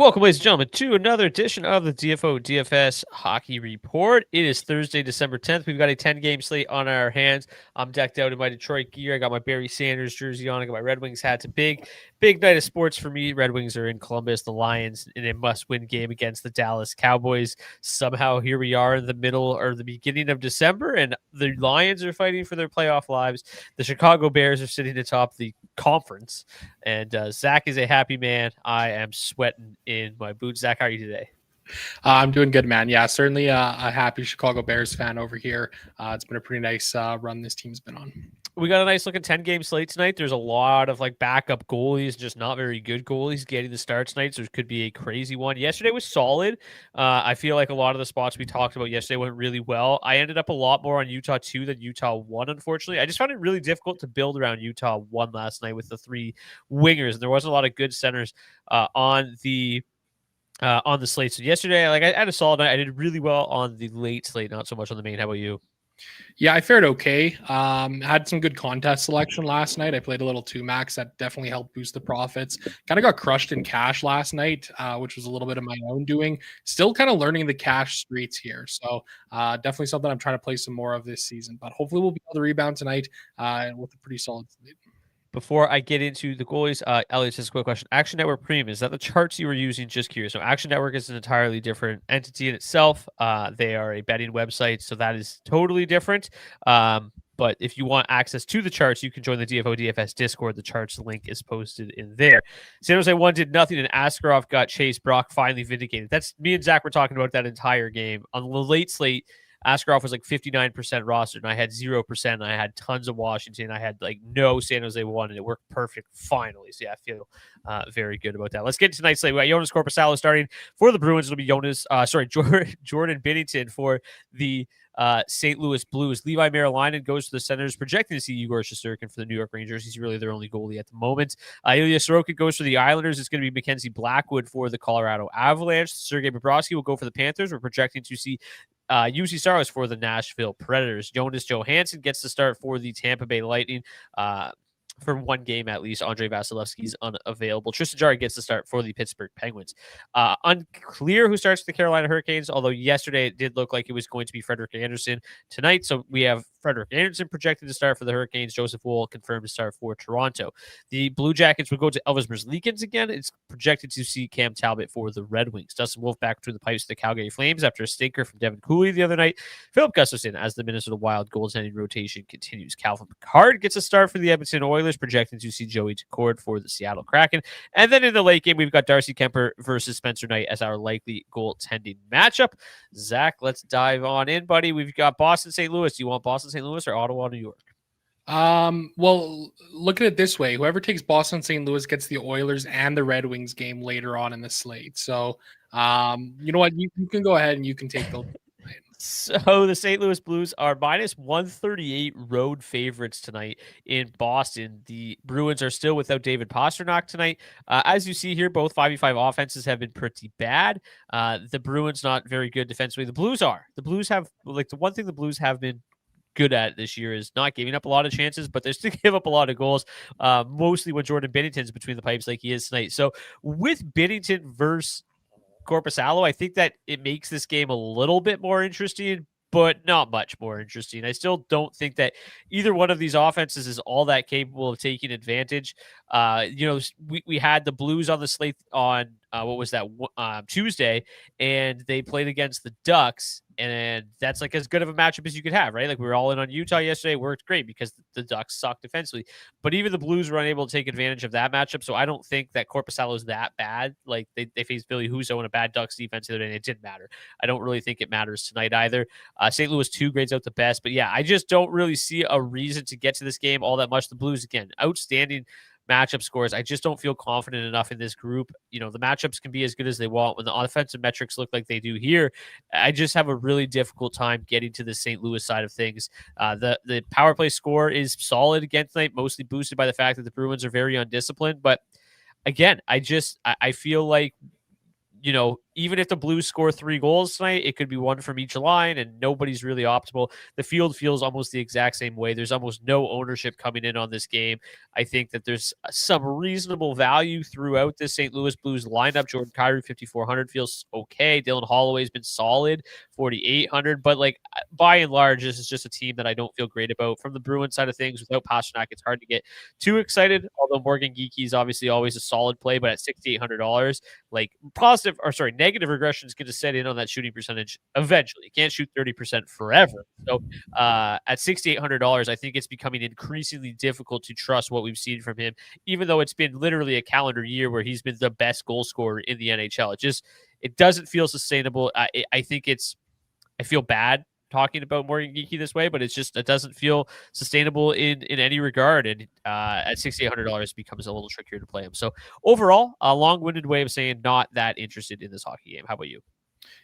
Welcome, ladies and gentlemen, to another edition of the DFS Hockey Report. It is Thursday, December 10th. We've got a 10-game slate on our hands. I'm decked out in my Detroit gear. I got my Barry Sanders jersey on. I got my Red Wings hat. It's a big night of sports for me. Red Wings are in Columbus, the Lions, in a must-win game against the Dallas Cowboys. Somehow, here we are in the middle or the beginning of December, and the Lions are fighting for their playoff lives. The Chicago Bears are sitting atop the conference, and Zach is a happy man. I am sweating in my boots. Zach, how are you today? I'm doing good, man. Yeah, certainly a happy Chicago Bears fan over here. It's been a pretty nice run this team's been on. We got a nice looking 10-game slate tonight. There's a lot of backup goalies, just not very good goalies getting the start tonight, so it could be a crazy one. Yesterday was solid. I feel like a lot of the spots we talked about yesterday went really well. I ended up a lot more on Utah 2 than Utah 1, unfortunately. I just found it really difficult to build around Utah 1 last night with the 3 wingers, and there wasn't a lot of good centers on the slate. So yesterday, I had a solid night. I did really well on the late slate, not so much on the main. How about you? Yeah, I fared okay. Had some good contest selection last night. I played a little 2-max. That definitely helped boost the profits. Kind of got crushed in cash last night, which was a little bit of my own doing. Still kind of learning the cash streets here. So definitely something I'm trying to play some more of this season. But hopefully we'll be able to rebound tonight with a pretty solid slate. Before I get into the goalies, Elliot, just a quick question. Action Network Premium, is that the charts you were using? Just curious. So Action Network is an entirely different entity in itself. They are a betting website, so that is totally different. But if you want access to the charts, you can join the DFS Discord. The charts link is posted in there. San Jose 1 did nothing, and Askarov got chased. Brock finally vindicated. That's me and Zach were talking about that entire game. On the late slate, Askarov was 59% rostered, and I had 0%. And I had tons of Washington. I had no San Jose 1, and it worked perfect finally. So yeah, I feel very good about that. Let's get to tonight's slate. We got Jonas Korpisalo starting for the Bruins. It'll be Jordan Binnington for the St. Louis Blues. Levi Merrilainen goes to the Senators, projecting to see Igor Shesterkin for the New York Rangers. He's really their only goalie at the moment. Ilya Sorokin goes for the Islanders. It's going to be Mackenzie Blackwood for the Colorado Avalanche. Sergei Bobrovsky will go for the Panthers. We're projecting to see UC Saros for the Nashville Predators. Jonas Johansson gets to start for the Tampa Bay Lightning. For one game at least. Andre Vasilevsky is unavailable. Tristan Jarry gets the start for the Pittsburgh Penguins. Unclear who starts the Carolina Hurricanes, although yesterday it did look like it was going to be Frederik Andersen tonight. So we have Frederik Andersen projected to start for the Hurricanes. Joseph Woll confirmed to start for Toronto. The Blue Jackets will go to Elvis Merzlikins again. It's projected to see Cam Talbot for the Red Wings. Dustin Wolf back between the pipes to the Calgary Flames after a stinker from Devin Cooley the other night. Philip Gustafsson as the Minnesota Wild goaltending rotation continues. Calvin Pickard gets a start for the Edmonton Oilers, projecting to see Joey Daccord for the Seattle Kraken. And then in the late game, we've got Darcy Kemper versus Spencer Knight as our likely goaltending matchup. Zach, let's dive on in, buddy. We've got Boston, St. Louis. Do you want Boston, St. Louis, or Ottawa, New York? Well, look at it this way. Whoever takes Boston, St. Louis gets the Oilers and the Red Wings game later on in the slate. So, you know what? You can go ahead and you can take the So the St. Louis Blues are minus 138 road favorites tonight in Boston. The Bruins are still without David Pastrnak tonight. As you see here, both 5v5 offenses have been pretty bad. The Bruins not very good defensively. The Blues are. The Blues have the one thing the Blues have been good at this year is not giving up a lot of chances, but they still give up a lot of goals, mostly when Jordan Binnington's between the pipes like he is tonight. So with Binnington versus Korpisalo, I think that it makes this game a little bit more interesting, but not much more interesting. I still don't think that either one of these offenses is all that capable of taking advantage. We had the Blues on the slate on Tuesday, and they played against the Ducks, and that's as good of a matchup as you could have, right? We were all in on Utah yesterday. It worked great because the Ducks suck defensively, but even the Blues were unable to take advantage of that matchup. So I don't think that Korpisalo is that bad. They faced Billy Huso in a bad Ducks defense the other day, and it didn't matter. I don't really think it matters tonight either. St. Louis 2 grades out the best, but yeah, I just don't really see a reason to get to this game all that much. The Blues, again, outstanding matchup scores. I just don't feel confident enough in this group. The matchups can be as good as they want. When the offensive metrics look like they do here, I just have a really difficult time getting to the St. Louis side of things. The power play score is solid again tonight, mostly boosted by the fact that the Bruins are very undisciplined. But again, I feel like even if the Blues score 3 goals tonight, it could be one from each line, and nobody's really optimal. The field feels almost the exact same way. There's almost no ownership coming in on this game. I think that there's some reasonable value throughout this St. Louis Blues lineup. Jordan Kyrou, 5,400 feels okay. Dylan Holloway's been solid, 4,800. But like by and large, this is just a team that I don't feel great about. From the Bruins side of things, without Pastrnak, it's hard to get too excited. Although Morgan Geekie is obviously always a solid play, but at $6,800, like negative regression is going to set in on that shooting percentage eventually. You can't shoot 30% forever. So at $6,800, I think it's becoming increasingly difficult to trust what we've seen from him, even though it's been literally a calendar year where he's been the best goal scorer in the NHL. It doesn't feel sustainable. I think I feel bad talking about Morgan Geekie this way, but it doesn't feel sustainable in any regard. And at $6,800, it becomes a little trickier to play him. So overall, a long-winded way of saying not that interested in this hockey game. How about you?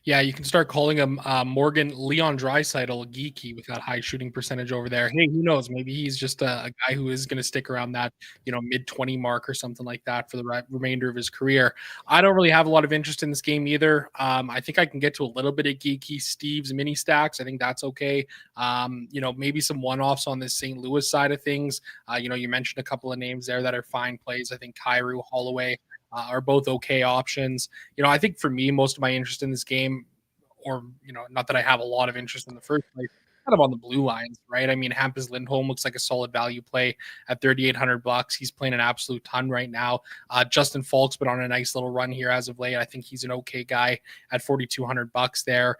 Yeah, you can start calling him Morgan Leon Draisaitl geeky with that high shooting percentage over there. Hey, who knows? Maybe he's just a guy who is going to stick around that, mid 20 mark or something like that for the remainder of his career. I don't really have a lot of interest in this game either. I think I can get to a little bit of geeky Steve's mini stacks. I think that's okay. Maybe some one-offs on this St. Louis side of things. You mentioned a couple of names there that are fine plays. I think Kyrou, Holloway, are both okay options. I think for me, most of my interest in this game, or not that I have a lot of interest in the first place, kind of on the blue lines, right? I mean, Hampus Lindholm looks like a solid value play at $3,800. He's playing an absolute ton right now. Justin Falk's been on a nice little run here as of late. I think he's an okay guy at $4,200 there.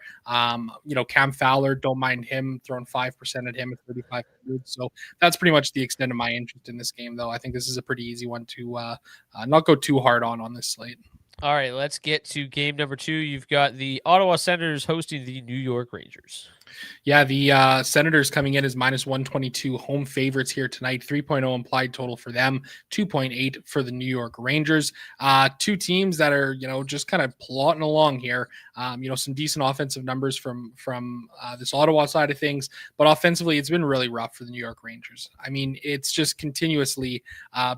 Cam Fowler, don't mind him throwing 5% at him at $3,500. So that's pretty much the extent of my interest in this game, though. I think this is a pretty easy one to not go too hard on this slate. All right, let's get to game number 2. You've got the Ottawa Senators hosting the New York Rangers. Yeah, the Senators coming in as -122 home favorites here tonight. 3.0 implied total for them, 2.8 for the New York Rangers. Two teams that are, just kind of plotting along here. Some decent offensive numbers from this Ottawa side of things, but offensively, it's been really rough for the New York Rangers. I mean, it's just continuously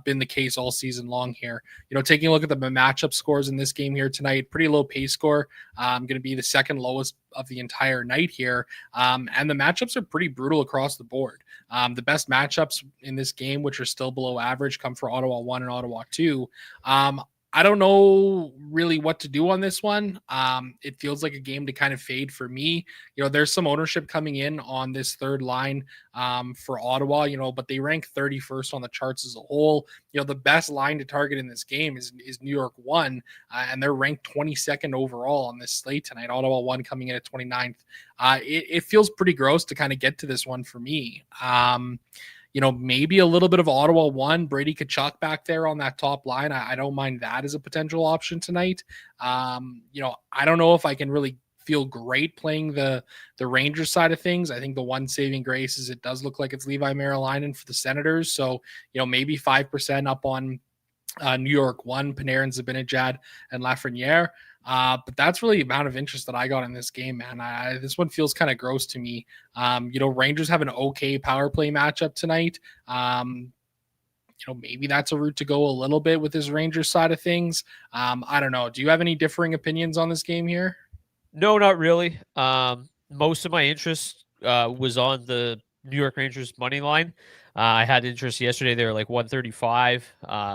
been the case all season long here. Taking a look at the matchup scores in this game here tonight, pretty low pace score. Going to be the second lowest of the entire night here. And the matchups are pretty brutal across the board. The best matchups in this game, which are still below average, come for Ottawa 1 and Ottawa 2. I don't know really what to do on this one. It feels like a game to kind of fade for me. There's some ownership coming in on this third line for Ottawa, but they rank 31st on the charts as a whole. The best line to target in this game is New York 1, and they're ranked 22nd overall on this slate tonight. Ottawa 1 coming in at 29th. It feels pretty gross to kind of get to this one for me. Maybe a little bit of Ottawa 1, Brady Tkachuk back there on that top line. I don't mind that as a potential option tonight. I don't know if I can really feel great playing the Rangers side of things. I think the one saving grace is it does look like it's Levi Merilainen for the Senators. So, maybe 5% up on New York 1, Panarin, Zibanejad, and Lafreniere. But that's really the amount of interest that I got in this game, man. This one feels kind of gross to me. Rangers have an okay power play matchup tonight. Maybe that's a route to go a little bit with this Rangers side of things. I don't know. Do you have any differing opinions on this game here? No, not really. Most of my interest was on the New York Rangers money line. I had interest yesterday. They were like 135.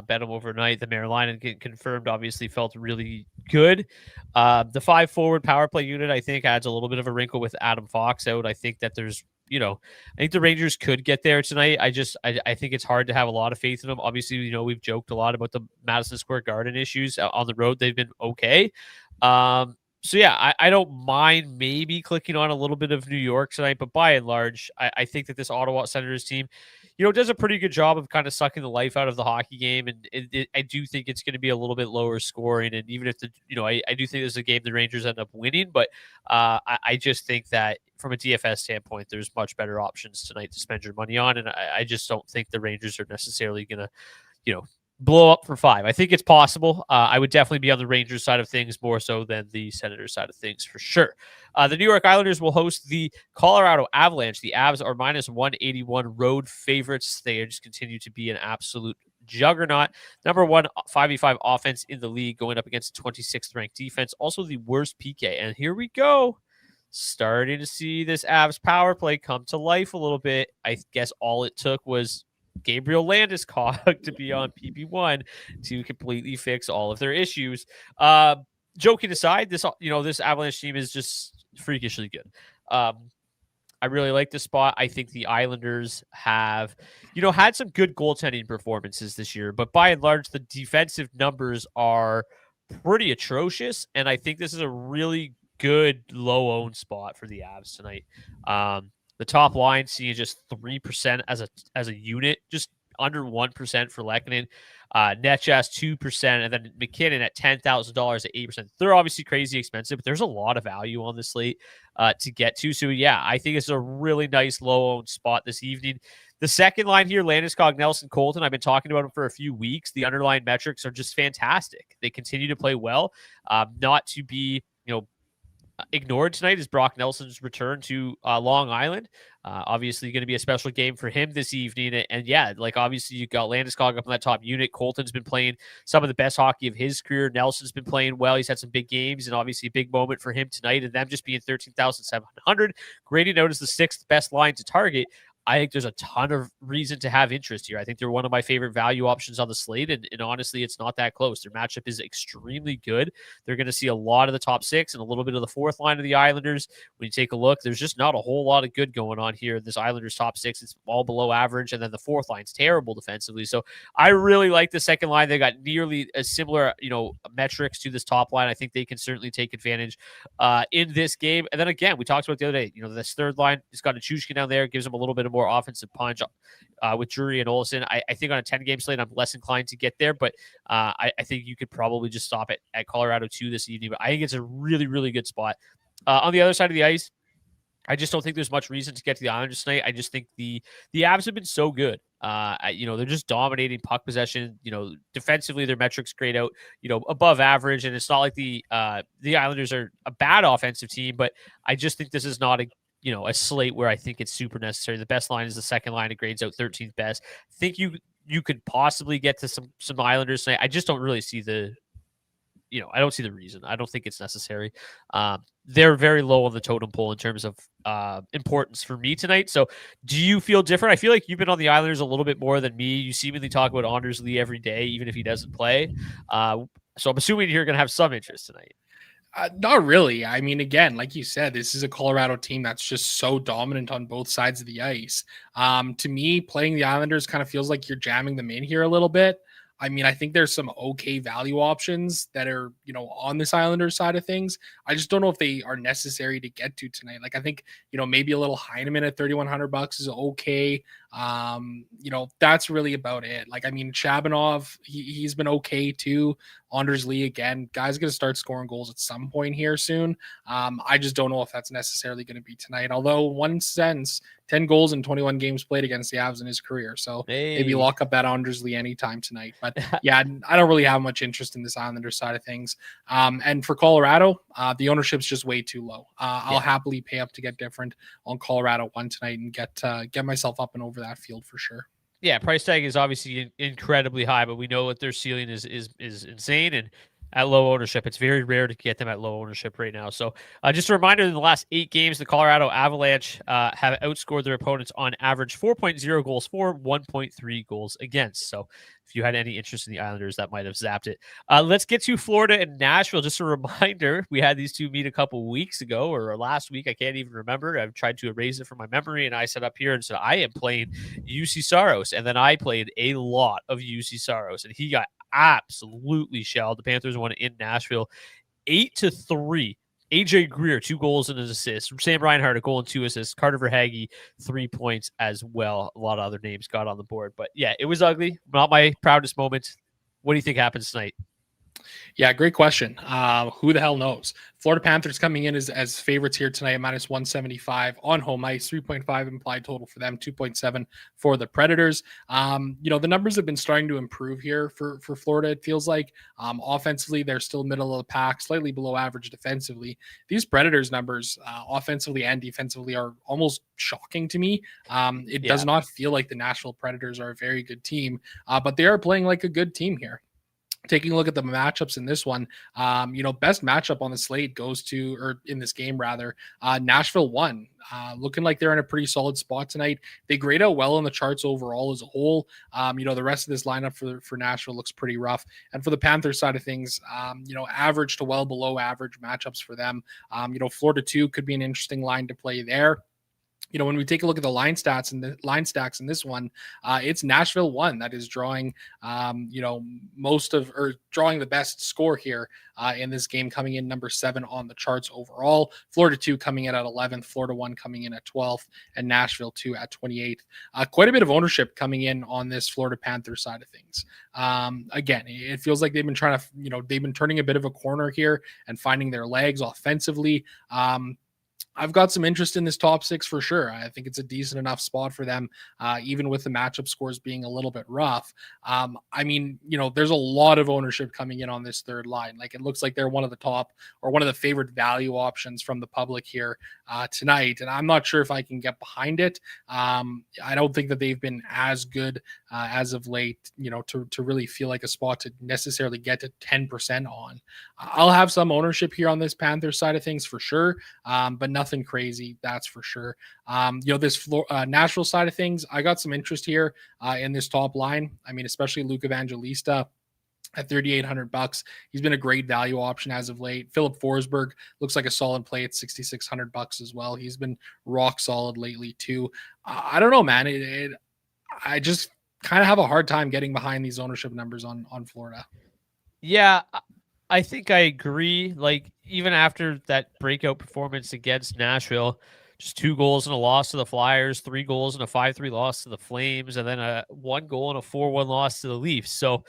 Bet them overnight. The Merilainen getting confirmed obviously felt really good. The 5 forward power play unit, I think, adds a little bit of a wrinkle with Adam Fox out. I think that there's, I think the Rangers could get there tonight. I think it's hard to have a lot of faith in them. Obviously, we've joked a lot about the Madison Square Garden issues on the road. They've been okay. So yeah, I don't mind maybe clicking on a little bit of New York tonight, but by and large, I think that this Ottawa Senators team, does a pretty good job of kind of sucking the life out of the hockey game, and I do think it's going to be a little bit lower scoring, and even if I do think this is a game the Rangers end up winning, but I just think that from a DFS standpoint, there's much better options tonight to spend your money on, and I just don't think the Rangers are necessarily going to, blow up for 5. I think it's possible. I would definitely be on the Rangers side of things more so than the Senators side of things for sure. The New York Islanders will host the Colorado Avalanche. The Avs are -181 road favorites. They just continue to be an absolute juggernaut. Number one 5v5 offense in the league, going up against 26th ranked defense. Also the worst PK. And here we go. Starting to see this Avs power play come to life a little bit. I guess all it took was Gabriel Landeskog to be on PP1 to completely fix all of their issues. Joking aside, this Avalanche team is just freakishly good. I really like this spot. I think the Islanders have, had some good goaltending performances this year, but by and large, the defensive numbers are pretty atrocious. And I think this is a really good low-owned spot for the Avs tonight. The top line seeing just 3% as a unit, just under 1% for Lehkonen. Netchas 2%, and then McKinnon at $10,000 at 8%. They're obviously crazy expensive, but there's a lot of value on this slate to get to. So yeah, I think it's a really nice low-owned spot this evening. The second line here, Landeskog, Nelson, Colton, I've been talking about him for a few weeks. The underlying metrics are just fantastic. They continue to play well. Not to be, ignored tonight is Brock Nelson's return to Long Island. Obviously going to be a special game for him this evening. And yeah, obviously you got Landeskog up in that top unit. Colton's been playing some of the best hockey of his career. Nelson's been playing well. He's had some big games, and obviously a big moment for him tonight, and them just being 13,700. Grading out as the sixth best line to target. I think there's a ton of reason to have interest here. I think they're one of my favorite value options on the slate, and honestly, it's not that close. Their matchup is extremely good. They're going to see a lot of the top six and a little bit of the fourth line of the Islanders. When you take a look, there's just not a whole lot of good going on here. This Islanders top six, it's all below average, and then the fourth line's terrible defensively. So I really like the second line. They got nearly a similar, metrics to this top line. I think they can certainly take advantage in this game. And then again, we talked about the other day, this third line has got Nichushkin down there, gives them a little bit of more offensive punch with Drury and Olsen. I think on a 10-game slate, I'm less inclined to get there, but I think you could probably just stop it at Colorado 2 this evening. But I think it's a really, really good spot. On the other side of the ice, I just don't think there's much reason to get to the Islanders tonight. I just think the Avs have been so good. They're just dominating puck possession. Defensively, their metrics grade out, above average. And it's not like the Islanders are a bad offensive team, but I just think this is not a slate where I think it's super necessary. The best line is the second line. It grades out 13th best. I think you could possibly get to some Islanders tonight. I just don't really see I don't see the reason. I don't think it's necessary. They're very low on the totem pole in terms of importance for me tonight. So do you feel different? I feel like you've been on the Islanders a little bit more than me. You seemingly talk about Anders Lee every day, even if he doesn't play. So I'm assuming you're going to have some interest tonight. Not really. I mean, again, like you said, this is a Colorado team that's just so dominant on both sides of the ice. To me, playing the Islanders kind of feels like you're jamming them in here a little bit. I mean, I think there's some okay value options that are, on this Islanders side of things. I just don't know if they are necessary to get to tonight. I think, maybe a little Heineman at $3,100 is okay. That's really about it. Shabanov, he's been okay too. Anders Lee, again, guy's going to start scoring goals at some point here soon. I just don't know if that's necessarily going to be tonight. Although, one sense, 10 goals in 21 games played against the Avs in his career. So maybe lock up that Anders Lee anytime tonight. But yeah, I don't really have much interest in this Islanders side of things. And for Colorado, the ownership's just way too low. I'll happily pay up to get different on Colorado 1 tonight and get myself up and over that field for sure. Yeah, price tag is obviously incredibly high, but we know that their ceiling is insane, and at low ownership, it's very rare to get them at low ownership right now. So just a reminder, in the last 8 games, the Colorado Avalanche have outscored their opponents on average 4.0 goals for, 1.3 goals against. So if you had any interest in the Islanders, that might have zapped it. Let's get to Florida and Nashville. Just a reminder, we had these two meet a couple weeks ago or last week. I can't even remember. I've tried to erase it from my memory, and I sat up here and said, I am playing UC Saros. And then I played a lot of UC Saros, and he got absolutely shelled. The Panthers won in Nashville 8-3. AJ Greer, 2 goals and an assist. Sam Reinhart, a goal and 2 assists. Carter Verhaeghe, 3 points as well. A lot of other names got on the board. But yeah, it was ugly. Not my proudest moment. What do you think happens tonight? Yeah, great question. Who the hell knows? Florida Panthers coming in as favorites here tonight at minus 175 on home ice, 3.5 implied total for them, 2.7 for the Predators. The numbers have been starting to improve here for Florida. It feels like offensively, they're still middle of the pack, slightly below average defensively. These Predators numbers, offensively and defensively, are almost shocking to me. It does not feel like the Nashville Predators are a very good team, but they are playing like a good team here. Taking a look at the matchups in this one, best matchup on the slate goes to, or in this game rather, Nashville won. Looking like they're in a pretty solid spot tonight. They grade out well in the charts overall as a whole. The rest of this lineup for Nashville looks pretty rough. And for the Panthers side of things, average to well below average matchups for them. Florida 2 could be an interesting line to play there. When we take a look at the line stacks in this one, it's Nashville 1 that is drawing, drawing the best score here in this game, coming in number 7 on the charts overall. Florida 2 coming in at 11th, Florida 1 coming in at 12th, and Nashville 2 at 28th. Quite a bit of ownership coming in on this Florida Panthers side of things. Again, it feels like they've been trying to, they've been turning a bit of a corner here and finding their legs offensively. I've got some interest in this top 6 for sure. I think it's a decent enough spot for them, even with the matchup scores being a little bit rough. There's a lot of ownership coming in on this third line. Like, it looks like they're one of the top or one of the favorite value options from the public here tonight. And I'm not sure if I can get behind it. I don't think that they've been as good as of late, to really feel like a spot to necessarily get to 10% on. I'll have some ownership here on this Panthers side of things for sure, but nothing crazy, that's for sure. This Nashville side of things, I got some interest here in this top line. Especially Luke Evangelista at $3,800. He's been a great value option as of late. Philip Forsberg looks like a solid play at $6,600 as well. He's been rock solid lately too. I don't know, man. I just kind of have a hard time getting behind these ownership numbers on Florida. Yeah, I think I agree. Like, even after that breakout performance against Nashville, just 2 goals and a loss to the Flyers, 3 goals and a 5-3 loss to the Flames, and then a 1 goal and a 4-1 loss to the Leafs. So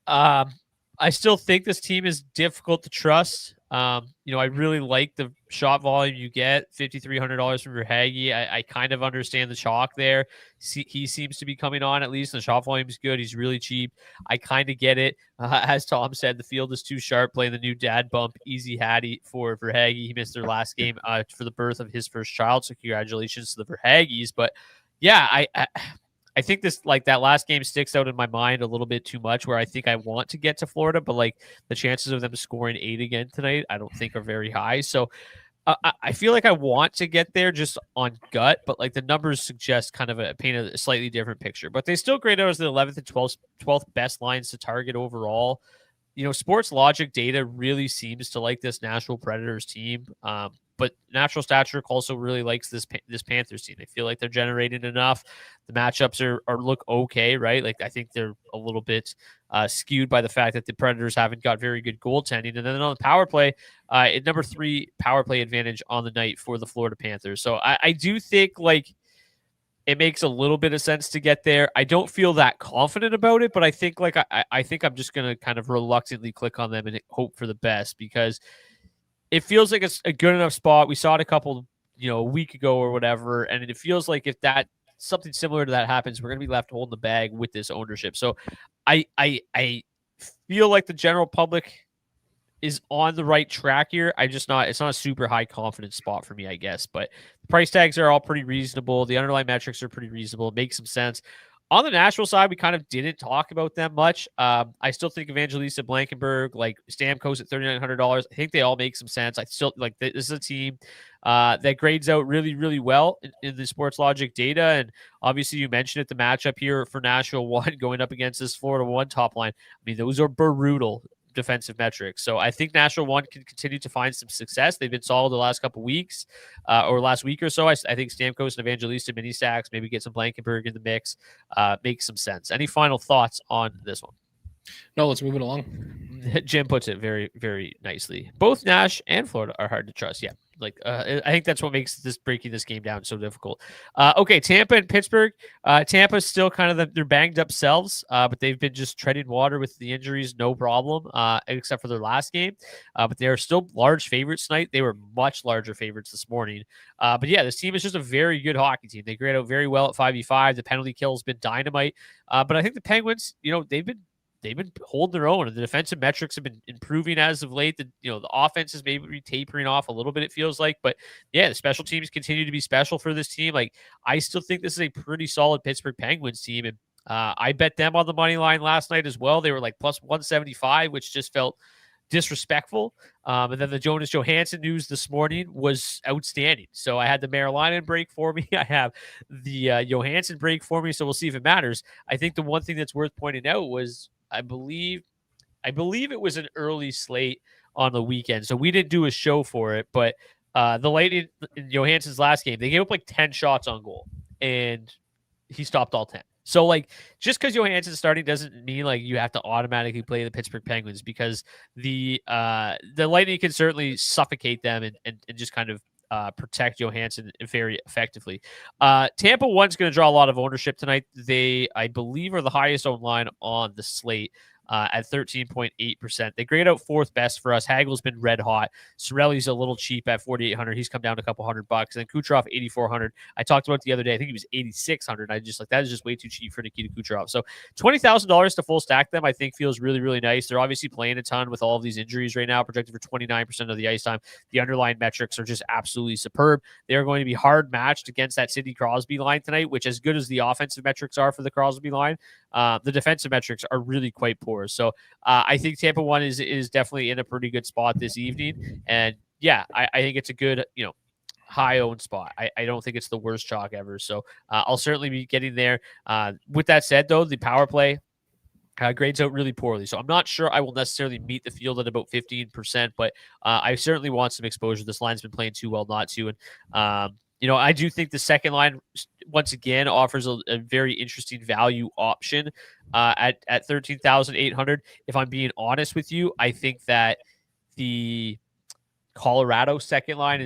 I still think this team is difficult to trust. I really like the shot volume you get, $5,300 from Verhaeghe. I kind of understand the chalk there. He seems to be coming on at least. The shot volume is good. He's really cheap. I kind of get it. As Tom said, the field is too sharp, playing the new dad bump, easy Hattie for Verhaeghe. He missed their last game for the birth of his first child, so congratulations to the Verhaeghes. But yeah, I think this, like, that last game sticks out in my mind a little bit too much, where I think I want to get to Florida, but like the chances of them scoring 8 again tonight, I don't think are very high. So I feel like I want to get there just on gut, but like the numbers suggest kind of paint a slightly different picture. But they still grade out as the 11th and 12th best lines to target overall. Sports Logic data really seems to like this Nashville Predators team. But Natural Stature also really likes this Panthers team. They feel like they're generating enough. The matchups are look okay, right? Like, I think they're a little bit skewed by the fact that the Predators haven't got very good goaltending. And then on the power play, at number 3 power play advantage on the night for the Florida Panthers. So I do think, like, it makes a little bit of sense to get there. I don't feel that confident about it, but I think I think I'm just gonna kind of reluctantly click on them and hope for the best, because it feels like it's a good enough spot. We saw it a week ago or whatever, and it feels like if that something similar to that happens, we're gonna be left holding the bag with this ownership. So I feel like the general public is on the right track here. It's not a super high confidence spot for me, I guess, but the price tags are all pretty reasonable. The underlying metrics are pretty reasonable. It makes some sense. On the Nashville side, we kind of didn't talk about them much. I still think Evangelista, Blankenberg, like Stamkos at $3,900. I think they all make some sense. I still like this is a team that grades out really, really well in the Sports Logic data. And obviously, you mentioned it, the matchup here for Nashville 1 going up against this Florida 1 top line. I mean, those are brutal defensive metrics. So I think Nashville 1 can continue to find some success. They've been solid the last couple weeks or last week or so. I think Stamkos and Evangelista mini stacks, maybe get some Blankenberg in the mix, makes some sense. Any final thoughts on this one? No, let's move it along. Jim puts it very, very nicely. Both Nash and Florida are hard to trust. Yeah, I think that's what makes breaking this game down so difficult. Okay, Tampa and Pittsburgh. Tampa's still kind of they're banged up selves, but they've been just treading water with the injuries, no problem, except for their last game. But they are still large favorites tonight. They were much larger favorites this morning. But yeah, this team is just a very good hockey team. They grade out very well at 5v5. The penalty kill has been dynamite. But I think the Penguins, they've been holding their own, and the defensive metrics have been improving as of late. The offense is maybe tapering off a little bit, it feels like, but yeah, the special teams continue to be special for this team. Like, I still think this is a pretty solid Pittsburgh Penguins team, and I bet them on the money line last night as well. They were like plus 175, which just felt disrespectful. And then the Jonas Johansson news this morning was outstanding. So I had the Maryland break for me. I have the Johansson break for me. So we'll see if it matters. I think the one thing that's worth pointing out was I believe it was an early slate on the weekend. So we didn't do a show for it, but the Lightning in Johansson's last game, they gave up like 10 shots on goal and he stopped all 10. So, like, just because Johansson's starting doesn't mean like you have to automatically play the Pittsburgh Penguins, because the Lightning can certainly suffocate them and just kind of protect Johansson very effectively. Tampa 1's going to draw a lot of ownership tonight. They, I believe, are the highest owned line on the slate. At 13.8%. They grade out fourth best for us. Hagel's been red hot. Cirelli's a little cheap at 4,800. He's come down a couple $100. And then Kucherov 8,400. I talked about it the other day. I think he was 8,600. I just like, that is just way too cheap for Nikita Kucherov. So $20,000 to full stack them, I think, feels really, really nice. They're obviously playing a ton with all of these injuries right now, projected for 29% of the ice time. The underlying metrics are just absolutely superb. They are going to be hard matched against that Sidney Crosby line tonight, which, as good as the offensive metrics are for the Crosby line, the defensive metrics are really quite poor. So I think Tampa 1 is definitely in a pretty good spot this evening. And yeah, I think it's a good, high owned spot. I don't think it's the worst chalk ever. So I'll certainly be getting there. With that said, though, the power play grades out really poorly. So I'm not sure I will necessarily meet the field at about 15%, but I certainly want some exposure. This line's been playing too well not to. And, I do think the second line, once again, offers a very interesting value option at 13,800. If I'm being honest with you, I think that the Colorado second line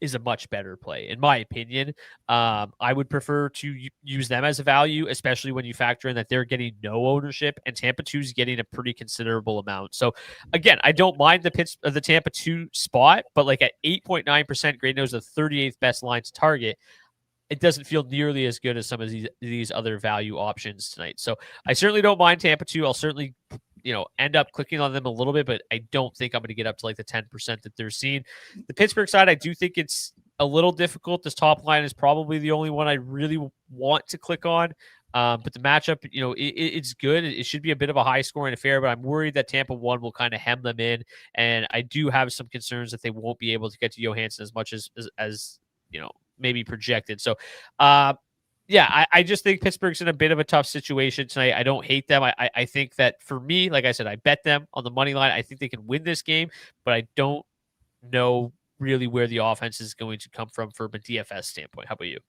is a much better play, in my opinion. I would prefer to use them as a value, especially when you factor in that they're getting no ownership and Tampa 2 is getting a pretty considerable amount. So again, I don't mind the Tampa 2 spot, but like at 8.9%, grade knows the 38th best line to target. It doesn't feel nearly as good as some of these other value options tonight. So I certainly don't mind Tampa 2. I'll certainly end up clicking on them a little bit, but I don't think I'm going to get up to like the 10% that they're seeing. The Pittsburgh side, I do think it's a little difficult. This top line is probably the only one I really want to click on. But the matchup, it's good. It should be a bit of a high scoring affair, but I'm worried that Tampa 1 will kind of hem them in. And I do have some concerns that they won't be able to get to Johansson as much as maybe projected. So, yeah, I just think Pittsburgh's in a bit of a tough situation tonight. I don't hate them. I think that for me, like I said, I bet them on the money line. I think they can win this game, but I don't know really where the offense is going to come from a DFS standpoint. How about you?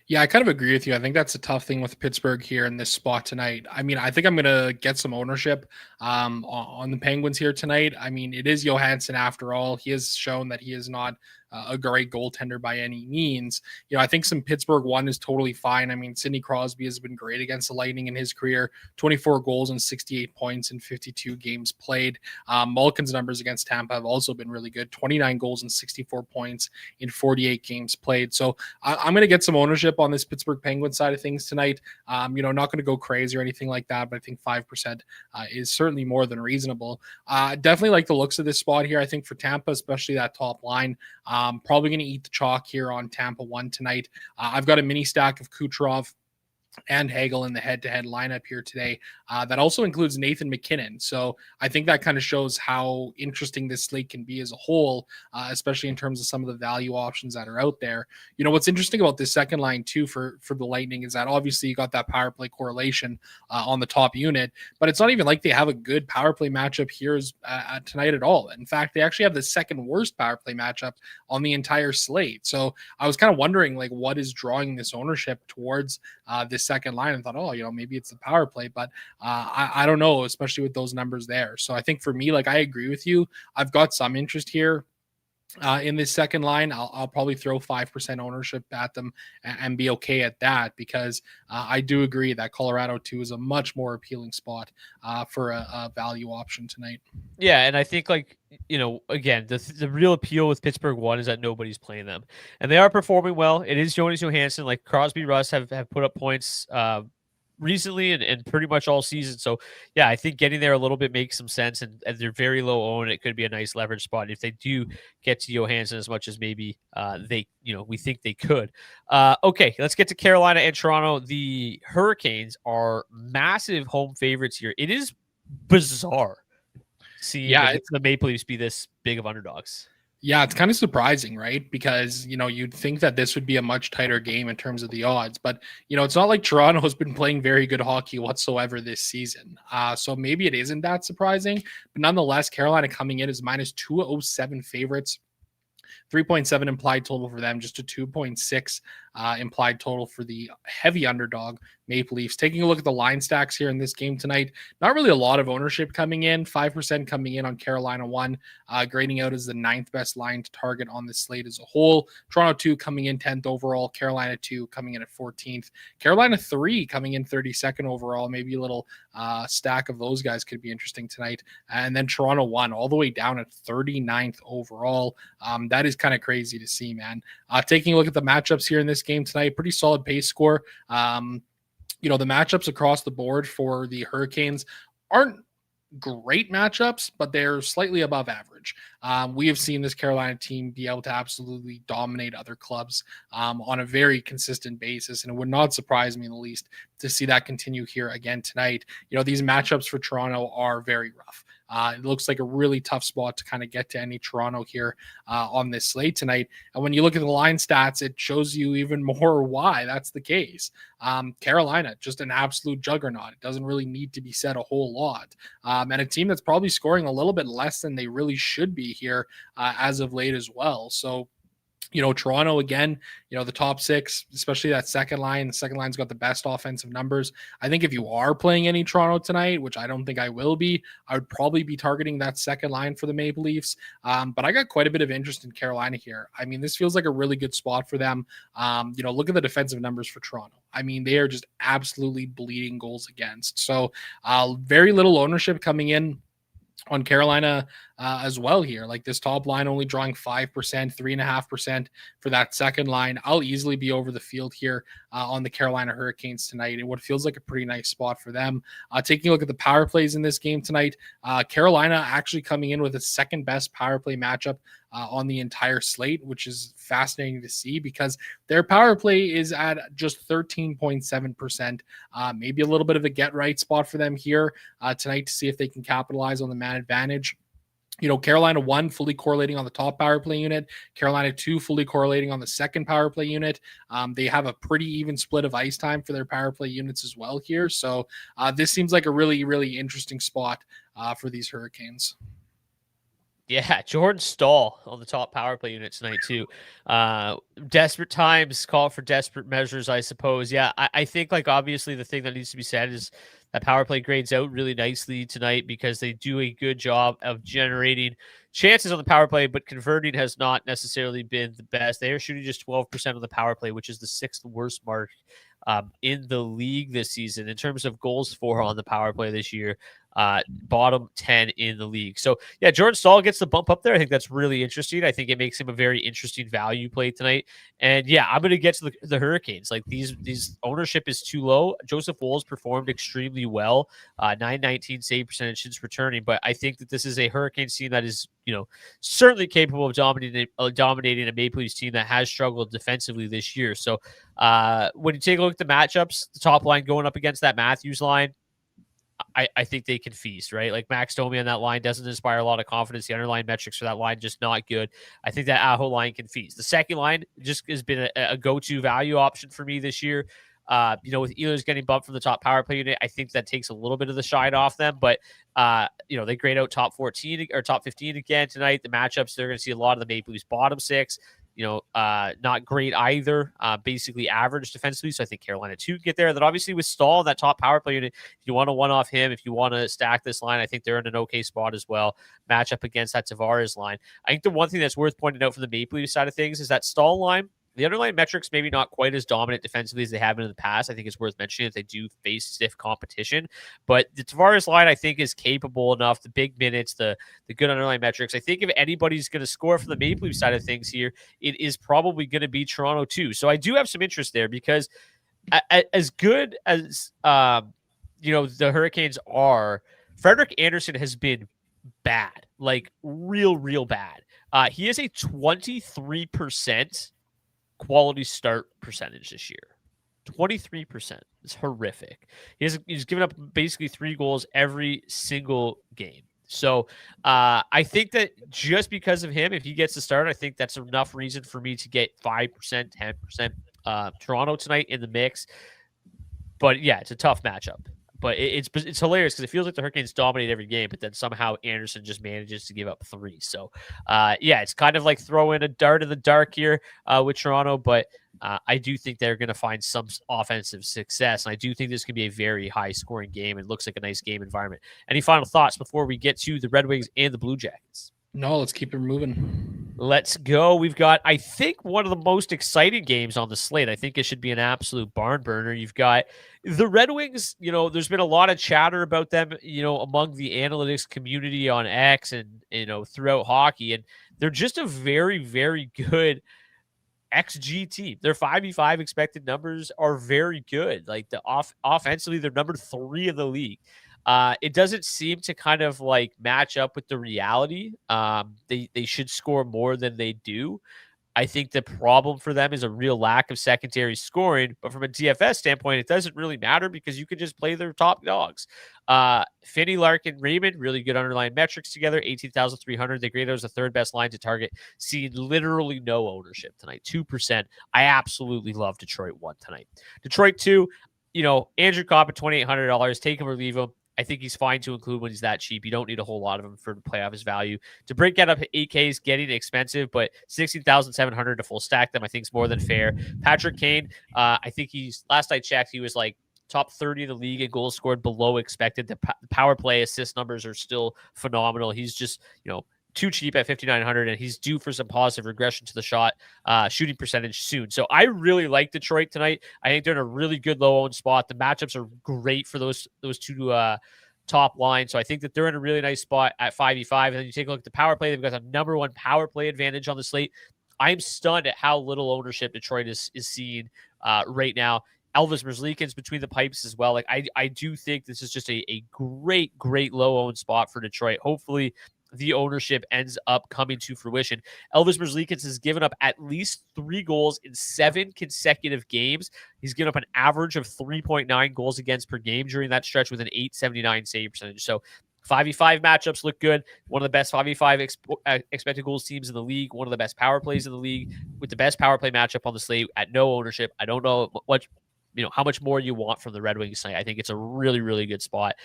Yeah, I kind of agree with you. I think that's a tough thing with Pittsburgh here in this spot tonight. I mean, I think I'm going to get some ownership on the Penguins here tonight. I mean, it is Johansson after all. He has shown that he is not a great goaltender by any means. I think some Pittsburgh 1 is totally fine. I mean, Sidney Crosby has been great against the Lightning in his career, 24 goals and 68 points in 52 games played. Malkin's numbers against Tampa have also been really good, 29 goals and 64 points in 48 games played. So I'm going to get some ownership on this Pittsburgh Penguins side of things tonight. Not going to go crazy or anything like that, but I think 5% is certainly more than reasonable. Definitely like the looks of this spot here. I think for Tampa, especially that top line, probably going to eat the chalk here on Tampa 1 tonight. I've got a mini stack of Kucherov and Hagel in the head-to-head lineup here today. That also includes Nathan McKinnon. So I think that kind of shows how interesting this slate can be as a whole, especially in terms of some of the value options that are out there. What's interesting about this second line too for the Lightning is that obviously you got that power play correlation on the top unit, but it's not even like they have a good power play matchup here tonight at all. In fact, they actually have the second worst power play matchup on the entire slate. So I was kind of wondering like what is drawing this ownership towards this second line, and thought, maybe it's the power play, but I don't know, especially with those numbers there. So I think for me, like I agree with you. I've got some interest here. In this second line, I'll probably throw 5% ownership at them and be okay at that, because I do agree that Colorado 2 is a much more appealing spot for a value option tonight. Yeah, and I think again, the real appeal with Pittsburgh 1 is that nobody's playing them, and they are performing well. It is Jonas Johansson, like Crosby, Russ have put up points recently and pretty much all season. So yeah, I think getting there a little bit makes some sense, and they're very low owned. It could be a nice leverage spot if they do get to Johansson as much as maybe we think they could. Okay, let's get to Carolina and Toronto. The Hurricanes are massive home favorites here. It is bizarre seeing Yeah, the Maple Leafs be this big of underdogs. Yeah, it's kind of surprising, right? Because, you'd think that this would be a much tighter game in terms of the odds, but, it's not like Toronto has been playing very good hockey whatsoever this season. So maybe it isn't that surprising, but nonetheless, Carolina coming in as minus 207 favorites. 3.7 implied total for them, just a 2.6 implied total for the heavy underdog Maple Leafs. Taking a look at the line stacks here in this game tonight, not really a lot of ownership coming in. 5% coming in on Carolina 1, grading out as the 9th best line to target on the slate as a whole. Toronto 2 coming in 10th overall. Carolina 2 coming in at 14th. Carolina 3 coming in 32nd overall. Maybe a little stack of those guys could be interesting tonight. And then Toronto 1 all the way down at 39th overall. That is kind of crazy to see, man. Taking a look at the matchups here in this game tonight, pretty solid pace score. The matchups across the board for the Hurricanes aren't great matchups, but they're slightly above average. We have seen this Carolina team be able to absolutely dominate other clubs on a very consistent basis, and it would not surprise me in the least to see that continue here again tonight. These matchups for Toronto are very rough. It looks like a really tough spot to kind of get to any Toronto here on this slate tonight. And when you look at the line stats, it shows you even more why that's the case. Carolina, just an absolute juggernaut. It doesn't really need to be said a whole lot. And a team that's probably scoring a little bit less than they really should be here as of late as well. So, Toronto again, the top 6, especially that second line. The second line's got the best offensive numbers. I think if you are playing any Toronto tonight, which I don't think I will be, I would probably be targeting that second line for the Maple Leafs. But I got quite a bit of interest in Carolina here. I mean, this feels like a really good spot for them. Look at the defensive numbers for Toronto. I mean, they are just absolutely bleeding goals against. So very little ownership coming in on Carolina as well here. Like this top line only drawing 5%, 3.5% for that second line. I'll easily be over the field here on the Carolina Hurricanes tonight, and what feels like a pretty nice spot for them. Taking a look at the power plays in this game tonight, Carolina actually coming in with a second best power play matchup on the entire slate, which is fascinating to see because their power play is at just 13.7%. Maybe a little bit of a get right spot for them here tonight to see if they can capitalize on the man advantage. Carolina 1 fully correlating on the top power play unit. Carolina 2 fully correlating on the second power play unit. They have a pretty even split of ice time for their power play units as well here. So this seems like a really, really interesting spot for these Hurricanes. Yeah, Jordan Stahl on the top power play unit tonight too. Desperate times call for desperate measures, I suppose. Yeah, I think obviously the thing that needs to be said is that power play grades out really nicely tonight because they do a good job of generating chances on the power play, but converting has not necessarily been the best. They are shooting just 12% of the power play, which is the 6th worst mark in the league this season in terms of goals for on the power play this year. Bottom 10 in the league. So yeah, Jordan Stahl gets the bump up there. I think that's really interesting. I think it makes him a very interesting value play tonight. And yeah, I'm going to get to the Hurricanes. Like these ownership is too low. Joseph Woll's performed extremely well. 919 save percentage since returning, but I think that this is a Hurricanes team that is, certainly capable of dominating a Maple Leafs team that has struggled defensively this year. So when you take a look at the matchups, the top line going up against that Matthews line, I think they can feast, right? Like Max Domi on that line doesn't inspire a lot of confidence. The underlying metrics for that line just not good. I think that Aho line can feast. The second line just has been a go-to value option for me this year. With Ehlers getting bumped from the top power play unit, I think that takes a little bit of the shine off them. But they grade out top 14 or top 15 again tonight. The matchups, they're going to see a lot of the Maple Leafs bottom 6. not great either. Basically average defensively. So I think Carolina too can get there. Then obviously with Stahl, that top power play unit, if you want to one off him, if you want to stack this line, I think they're in an okay spot as well. Match up against that Tavares line. I think the one thing that's worth pointing out from the Maple Leafs side of things is that Stahl line. The underlying metrics maybe not quite as dominant defensively as they have been in the past. I think it's worth mentioning that they do face stiff competition. But the Tavares line, I think, is capable enough. The big minutes, the good underlying metrics. I think if anybody's going to score from the Maple Leaf side of things here, it is probably going to be Toronto too. So I do have some interest there because as good as the Hurricanes are, Frederik Andersen has been bad, like real bad. He has a 23% quality start percentage this year. 23%. It's horrific. He's given up basically 3 goals every single game. So I think that just because of him, if he gets to start, I think that's enough reason for me to get 5%, 10% Toronto tonight in the mix. But yeah, it's a tough matchup. But it's hilarious because it feels like the Hurricanes dominate every game, but then somehow Andersen just manages to give up 3. So, it's kind of like throwing a dart in the dark here with Toronto, but I do think they're going to find some offensive success. And I do think this can be a very high-scoring game. It looks like a nice game environment. Any final thoughts before we get to the Red Wings and the Blue Jackets? No, let's keep it moving. Let's go. We've got, I think, one of the most exciting games on the slate. I think it should be an absolute barn burner. You've got the Red Wings. There's been a lot of chatter about them, among the analytics community on X and, throughout hockey. And they're just a very, very good XG team. Their 5v5 expected numbers are very good. Like offensively, they're number 3 in the league. It doesn't seem to kind of like match up with the reality. They should score more than they do. I think the problem for them is a real lack of secondary scoring. But from a DFS standpoint, it doesn't really matter because you can just play their top dogs. Finney, Larkin, Raymond, really good underlying metrics together, 18,300. They graded as the 3rd best line to target, seeing literally no ownership tonight, 2%. I absolutely love Detroit 1 tonight. Detroit 2, Andrew Copp at $2,800. Take him or leave him. I think he's fine to include when he's that cheap. You don't need a whole lot of him to play off his value. To break that up to 8K is getting expensive, but 16,700 to full stack them, I think is more than fair. Patrick Kane, I think last I checked, he was like top 30 in the league in goals scored below expected. The power play assist numbers are still phenomenal. He's just, too cheap at 5,900, and he's due for some positive regression to the shot shooting percentage soon. So I really like Detroit tonight. I think they're in a really good low-owned spot. The matchups are great for those two top lines. So I think that they're in a really nice spot at 5v5. And then you take a look at the power play. They've got the number 1 power play advantage on the slate. I'm stunned at how little ownership Detroit is seeing right now. Elvis Merzlikins between the pipes as well. Like I do think this is just a great low-owned spot for Detroit. Hopefully, the ownership ends up coming to fruition. Elvis Merzlikins has given up at least 3 goals in 7 consecutive games. He's given up an average of 3.9 goals against per game during that stretch with an 879 save percentage. So 5v5 matchups look good. One of the best 5v5 expected goals teams in the league. One of the best power plays in the league with the best power play matchup on the slate at no ownership. I don't know how much more you want from the Red Wings tonight. I think it's a really good spot.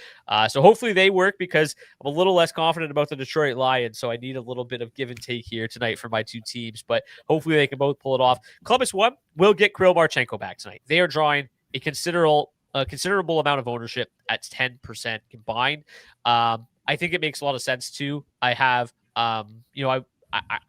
So hopefully they work because I'm a little less confident about the Detroit Lions. So I need a little bit of give and take here tonight for my 2 teams, but hopefully they can both pull it off. Columbus 1 will get Kirill Marchenko back tonight. They are drawing a considerable amount of ownership at 10% combined. I think it makes a lot of sense too. I have,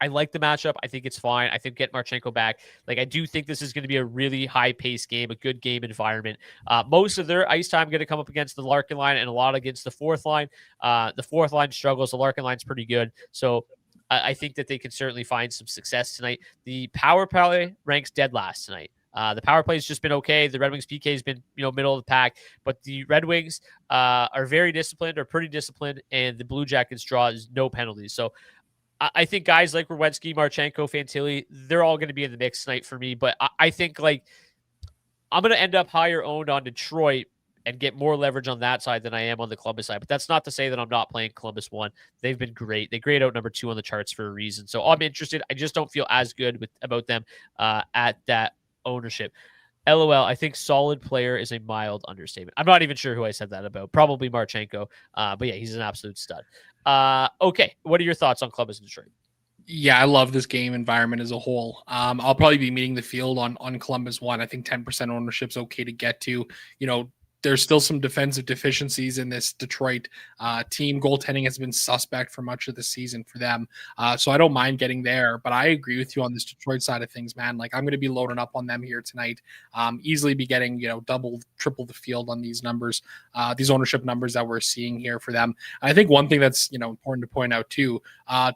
I like the matchup. I think it's fine. I think get Marchenko back. Like I do think this is going to be a really high-paced game, a good game environment. Most of their ice time going to come up against the Larkin line and a lot against the 4th line. The 4th line struggles. The Larkin line's pretty good. So I think that they can certainly find some success tonight. The power play ranks dead last tonight. The power play has just been okay. The Red Wings PK has been, middle of the pack, but the Red Wings are very disciplined or pretty disciplined, and the Blue Jackets draw is no penalties. So I think guys like Werenski, Marchenko, Fantilli, they're all going to be in the mix tonight for me. But I think I'm going to end up higher owned on Detroit and get more leverage on that side than I am on the Columbus side. But that's not to say that I'm not playing Columbus 1. They've been great. They grade out number 2 on the charts for a reason. So I'm interested. I just don't feel as good about them at that ownership. LOL, I think solid player is a mild understatement. I'm not even sure who I said that about. Probably Marchenko. But yeah, he's an absolute stud. Okay, what are your thoughts on Columbus and Detroit? Yeah, I love this game environment as a whole. I'll probably be meeting the field on Columbus one. I think 10% ownership's okay to get to. There's still some defensive deficiencies in this Detroit team. Goaltending has been suspect for much of the season for them. So I don't mind getting there, but I agree with you on this Detroit side of things, man. Like I'm going to be loading up on them here tonight. Easily be getting, double, triple the field on these numbers, these ownership numbers that we're seeing here for them. I think one thing that's, important to point out too,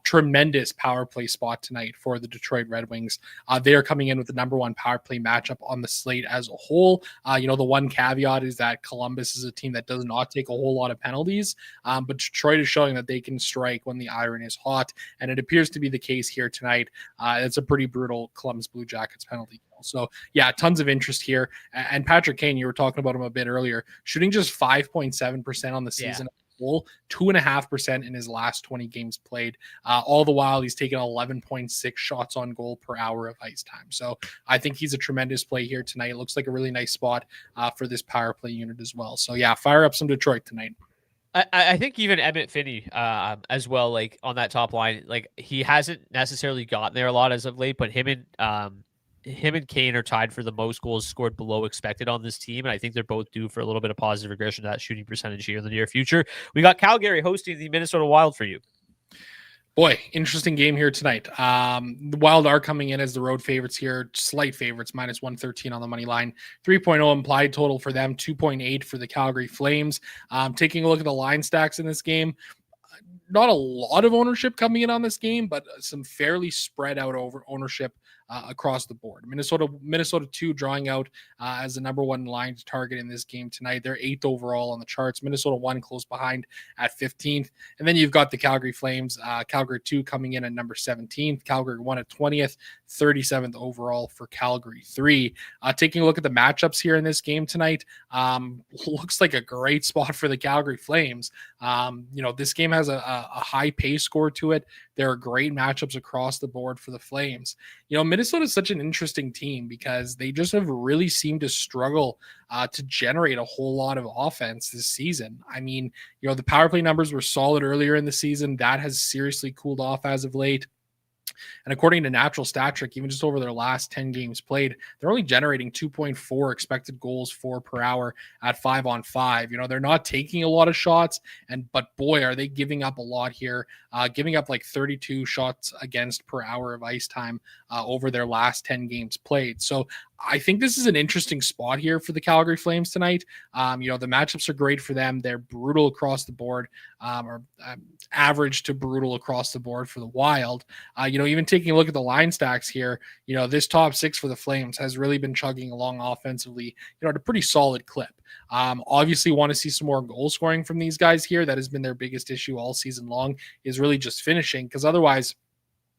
tremendous power play spot tonight for the Detroit Red Wings. They are coming in with the number one power play matchup on the slate as a whole. The one caveat is that Columbus is a team that does not take a whole lot of penalties, but Detroit is showing that they can strike when the iron is hot, and it appears to be the case here tonight. It's a pretty brutal Columbus Blue Jackets penalty. So, yeah, tons of interest here. And Patrick Kane, you were talking about him a bit earlier, shooting just 5.7% on the season. Yeah. 2.5% in his last 20 games played. All the while, he's taken 11.6 shots on goal per hour of ice time. So I think he's a tremendous play here tonight. It looks like a really nice spot for this power play unit as well. So yeah, fire up some Detroit tonight. I think even Emmett Finney as well, like on that top line, like he hasn't necessarily gotten there a lot as of late, but him and Kane are tied for the most goals scored below expected on this team, and I think they're both due for a little bit of positive regression to that shooting percentage here in the near future. We got Calgary hosting the Minnesota Wild for you. Boy, interesting game here tonight. The Wild are coming in as the road favorites here, slight favorites, minus 113 on the money line. 3.0 implied total for them, 2.8 for the Calgary Flames. Taking a look at the line stacks in this game, not a lot of ownership coming in on this game, but some fairly spread out over ownership across the board. Minnesota 2 drawing out as the number one line to target in this game tonight. They're 8th overall on the charts. Minnesota 1 close behind at 15th. And then you've got the Calgary Flames, Calgary 2 coming in at number 17th, Calgary 1 at 20th, 37th overall for Calgary 3. Taking a look at the matchups here in this game tonight, looks like a great spot for the Calgary Flames. This game has a high pace score to it. There are great matchups across the board for the Flames. Minnesota is such an interesting team because they just have really seemed to struggle to generate a whole lot of offense this season. I mean, the power play numbers were solid earlier in the season. That has seriously cooled off as of late. And according to Natural Stat Trick, even just over their last 10 games played, they're only generating 2.4 expected goals for per hour at 5-on-5. They're not taking a lot of shots, but boy, are they giving up a lot here, giving up like 32 shots against per hour of ice time over their last 10 games played. So I think this is an interesting spot here for the Calgary Flames tonight. The matchups are great for them. They're brutal across the board, or average to brutal across the board for the Wild. Even taking a look at the line stacks here, this top 6 for the Flames has really been chugging along offensively, at a pretty solid clip. Obviously want to see some more goal scoring from these guys here. That has been their biggest issue all season long, is really just finishing, because otherwise,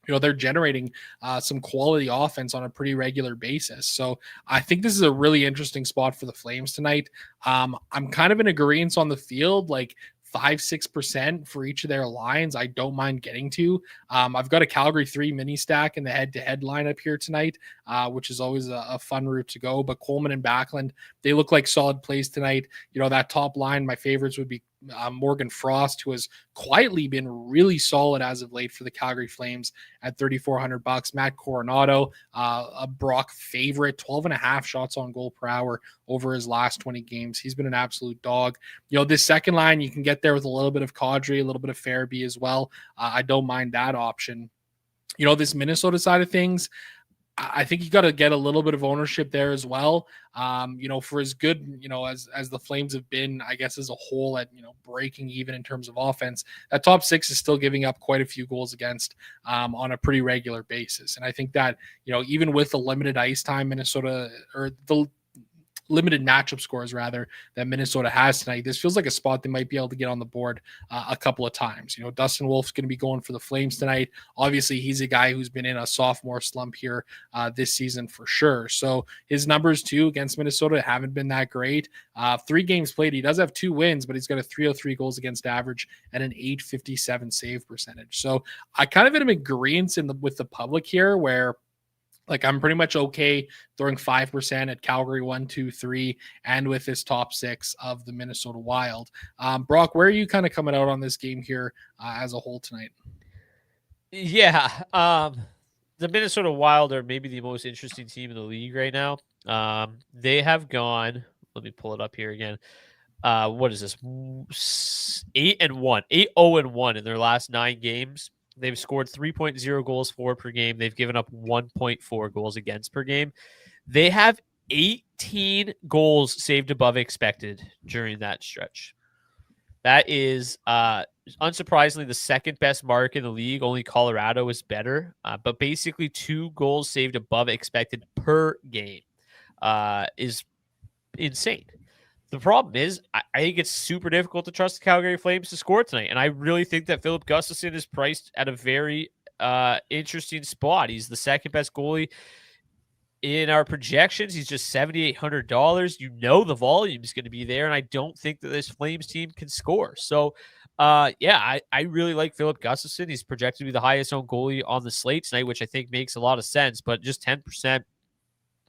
they're generating some quality offense on a pretty regular basis. So I think this is a really interesting spot for the Flames tonight. I'm kind of in agreement on the field, like 5-6% for each of their lines. I don't mind getting to. I've got a Calgary 3 mini stack in the head-to-head lineup here tonight, which is always a fun route to go. But Coleman and Backlund, they look like solid plays tonight. That top line, my favorites would be Morgan Frost, who has quietly been really solid as of late for the Calgary Flames at $3,400. Matt Coronado, a Brock favorite, 12.5 shots on goal per hour over his last 20 games. He's been an absolute dog. This second line, you can get there with a little bit of Kadri, a little bit of Farabee as well. I don't mind that option. This Minnesota side of things, I think you got to get a little bit of ownership there as well. For as good, as the Flames have been, I guess, as a whole at, breaking even in terms of offense, that top 6 is still giving up quite a few goals against on a pretty regular basis. And I think that, even with the limited ice time, Minnesota, or the limited matchup scores rather, that Minnesota has tonight, this feels like a spot they might be able to get on the board a couple of times. Dustin Wolf's going to be going for the Flames tonight. Obviously, he's a guy who's been in a sophomore slump here this season for sure. So his numbers too against Minnesota haven't been that great. 3 games played, he does have 2 wins, but he's got a 303 goals against average and an 857 save percentage. So I kind of am in agreement with the public here, where I'm pretty much okay throwing 5% at Calgary 1, 2, 3, and with this top 6 of the Minnesota Wild. Brock, where are you kind of coming out on this game here as a whole tonight? Yeah. The Minnesota Wild are maybe the most interesting team in the league right now. They have gone. Let me pull it up here again. What is this? 8-1, 8-0-1 in their last 9 games. They've scored 3.0 goals for per game. They've given up 1.4 goals against per game. They have 18 goals saved above expected during that stretch. That is unsurprisingly the second best mark in the league. Only Colorado is better, but basically 2 goals saved above expected per game is insane. The problem is, I think it's super difficult to trust the Calgary Flames to score tonight, and I really think that Philip Gustafsson is priced at a very interesting spot. He's the second best goalie in our projections. He's just $7,800. You know the volume is going to be there, and I don't think that this Flames team can score. So, yeah, I really like Philip Gustafsson. He's projected to be the highest owned goalie on the slate tonight, which I think makes a lot of sense. But just 10%,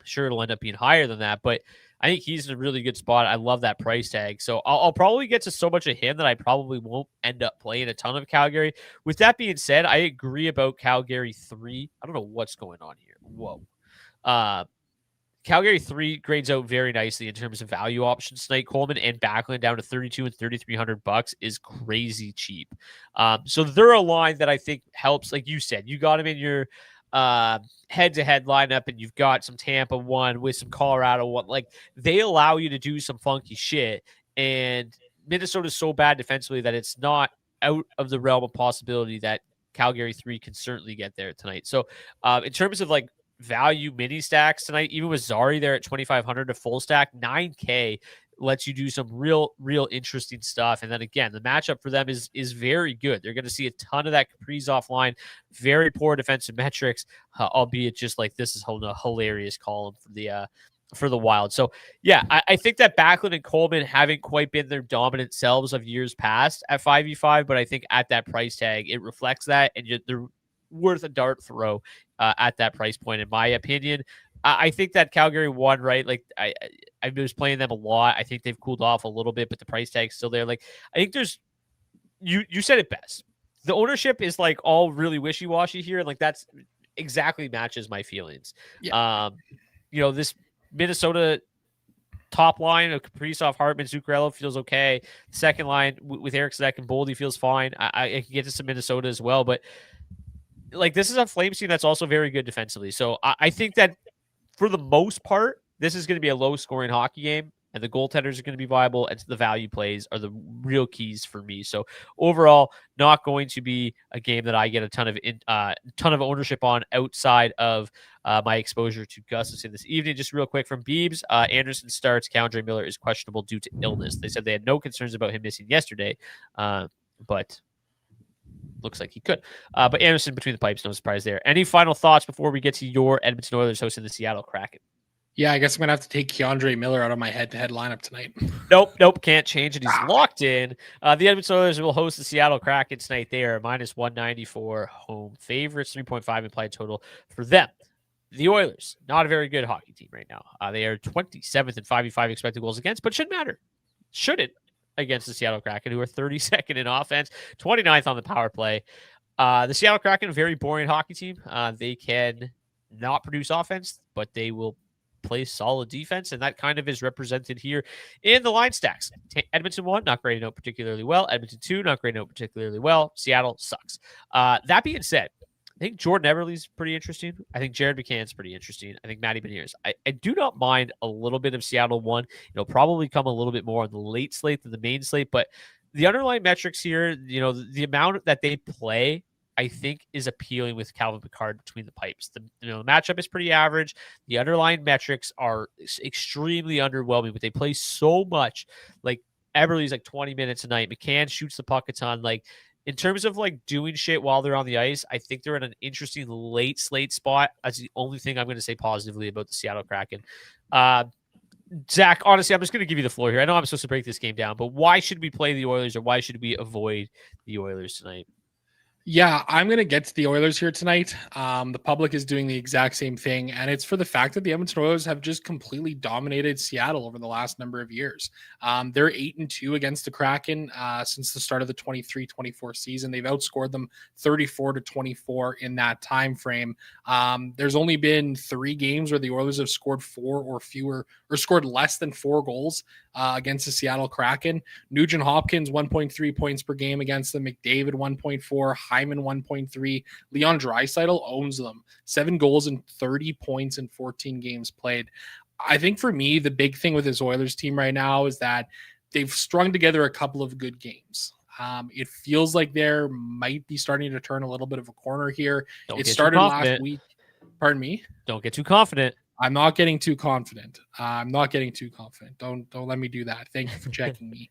sure, it'll end up being higher than that. But I think he's in a really good spot. I love that price tag. So I'll probably get to so much of him that I probably won't end up playing a ton of Calgary. With that being said, I agree about Calgary 3. I don't know what's going on here. Whoa. Calgary 3 grades out very nicely in terms of value options tonight. Coleman and Backlund down to 32 and $3,300 is crazy cheap. So they're a line that I think helps. Like you said, you got them in your head-to-head lineup, and you've got some Tampa one with some Colorado one. Like, they allow you to do some funky shit, and Minnesota's so bad defensively that it's not out of the realm of possibility that Calgary 3 can certainly get there tonight. So in terms of like value mini stacks tonight, even with Zari there at 2,500 to full stack, 9K lets you do some real interesting stuff. And then again, the matchup for them is very good. They're going to see a ton of that Kaprizov line, very poor defensive metrics, albeit just like this is a hilarious column for the Wild. So yeah, I think that Backlund and Coleman haven't quite been their dominant selves of years past at 5v5, but I think at that price tag, it reflects that, and they're worth a dart throw at that price point, in my opinion. I think that Calgary won, right? Like I was playing them a lot. I think they've cooled off a little bit, but the price tag's still there. Like, I think there's you said it best. The ownership is like all really wishy-washy here, and like that's exactly matches my feelings. Yeah. This Minnesota top line of Kaprizov, Hartman, Zuccarello feels okay. The second line with Eric Zek and Boldy feels fine. I can get to some Minnesota as well, but like, this is a Flames team that's also very good defensively. So I think that for the most part, this is going to be a low scoring hockey game, and the goaltenders are going to be viable, and the value plays are the real keys for me. So overall, not going to be a game that I get a ton of ownership on outside of my exposure to Gustafsson this evening. Just real quick from Beebs, Anderson starts. K'Andre Miller is questionable due to illness. They said they had no concerns about him missing yesterday, but looks like he could. But Anderson between the pipes, no surprise there. Any final thoughts before we get to your Edmonton Oilers hosting the Seattle Kraken? Yeah, I guess I'm going to have to take K'Andre Miller out of my head-to-head lineup tonight. Nope, can't change it. He's locked in. The Edmonton Oilers will host the Seattle Kraken tonight. They are minus 194 home favorites, 3.5 implied total for them. The Oilers, not a very good hockey team right now. They are 27th in 5v5 expected goals against, but shouldn't matter. Shouldn't against the Seattle Kraken, who are 32nd in offense, 29th on the power play. The Seattle Kraken, a very boring hockey team. They can not produce offense, but they will play solid defense, and that kind of is represented here in the line stacks. Edmonton 1, not grading out particularly well. Edmonton 2, not grading out particularly well. Seattle sucks. That being said, I think Jordan Eberle's pretty interesting. I think Jared McCann's pretty interesting. I think Matty Beniers. I do not mind a little bit of Seattle 1. It'll probably come a little bit more on the late slate than the main slate, but the underlying metrics here, the amount that they play, I think, is appealing with Calvin Pickard between the pipes. The matchup is pretty average. The underlying metrics are extremely underwhelming, but they play so much. Like, Eberle's like 20 minutes a night. McCann shoots the puck a ton. Like, in terms of like doing shit while they're on the ice, I think they're in an interesting late slate spot. That's the only thing I'm going to say positively about the Seattle Kraken. Zach, honestly, I'm just going to give you the floor here. I know I'm supposed to break this game down, but why should we play the Oilers, or why should we avoid the Oilers tonight? Yeah, I'm going to get to the Oilers here tonight. The public is doing the exact same thing, and it's for the fact that the Edmonton Oilers have just completely dominated Seattle over the last number of years. They're 8-2 against the Kraken since the start of the 23-24 season. They've outscored them 34-24 in that time frame. There's only been 3 games where the Oilers have scored 4 or fewer, or scored less than 4 goals against the Seattle Kraken. Nugent Hopkins 1.3 points per game against them. McDavid 1.4. Hyman 1.3. Leon Draisaitl owns them. 7 goals and 30 points in 14 games played. I think for me, the big thing with this Oilers team right now is that they've strung together a couple of good games. It feels like there might be starting to turn a little bit of a corner here. It started last week. Pardon me? Don't get too confident. I'm not getting too confident. Don't let me do that. Thank you for checking me.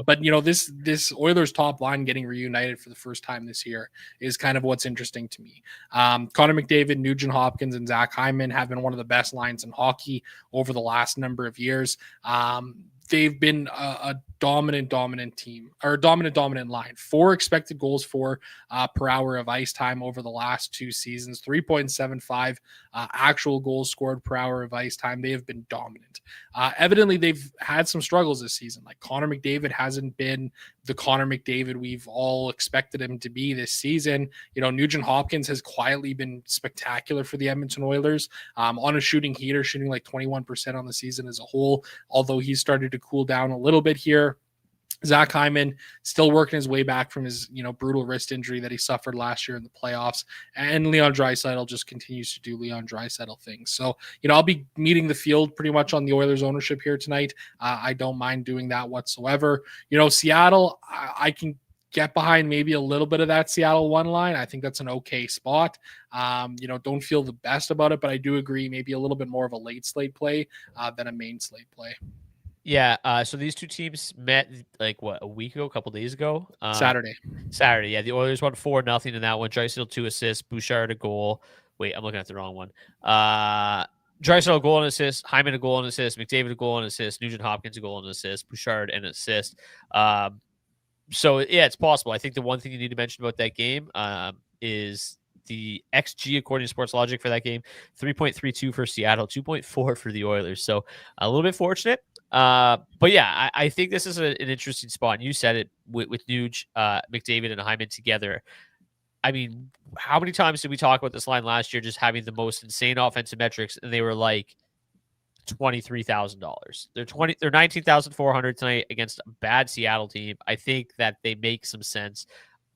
But this Oilers top line getting reunited for the first time this year is kind of what's interesting to me. Connor McDavid, Nugent Hopkins, and Zach Hyman have been one of the best lines in hockey over the last number of years. They've been a dominant team, or dominant line. 4 expected goals for per hour of ice time over the last 2 seasons, 3.75 actual goals scored per hour of ice time. They have been dominant. Evidently, they've had some struggles this season. Like Connor McDavid hasn't been the Connor McDavid we've all expected him to be this season. Nugent Hopkins has quietly been spectacular for the Edmonton Oilers on a shooting heater, shooting like 21% on the season as a whole, although he's started to cool down a little bit here. Zach Hyman still working his way back from his, brutal wrist injury that he suffered last year in the playoffs. And Leon Draisaitl just continues to do Leon Draisaitl things. So, I'll be meeting the field pretty much on the Oilers ownership here tonight. I don't mind doing that whatsoever. Seattle, I can get behind maybe a little bit of that Seattle 1 line. I think that's an okay spot. Don't feel the best about it, but I do agree maybe a little bit more of a late slate play than a main slate play. Yeah, so these two teams met a week ago, a couple days ago. Saturday. Yeah, the Oilers won 4-0 in that one. Draisaitl 2 assists, Bouchard a goal. Wait, I'm looking at the wrong one. Draisaitl a goal and assist, Hyman a goal and assist, McDavid a goal and assist, Nugent Hopkins a goal and assist, Bouchard an assist. So yeah, it's possible. I think the one thing you need to mention about that game is the XG according to Sportslogic for that game, 3.32 for Seattle, 2.4 for the Oilers. So a little bit fortunate. But yeah, I think this is an interesting spot. And you said it with Nuge, McDavid, and Hyman together. I mean, how many times did we talk about this line last year just having the most insane offensive metrics, and they were like $23,000. They're $19,400 tonight against a bad Seattle team. I think that they make some sense.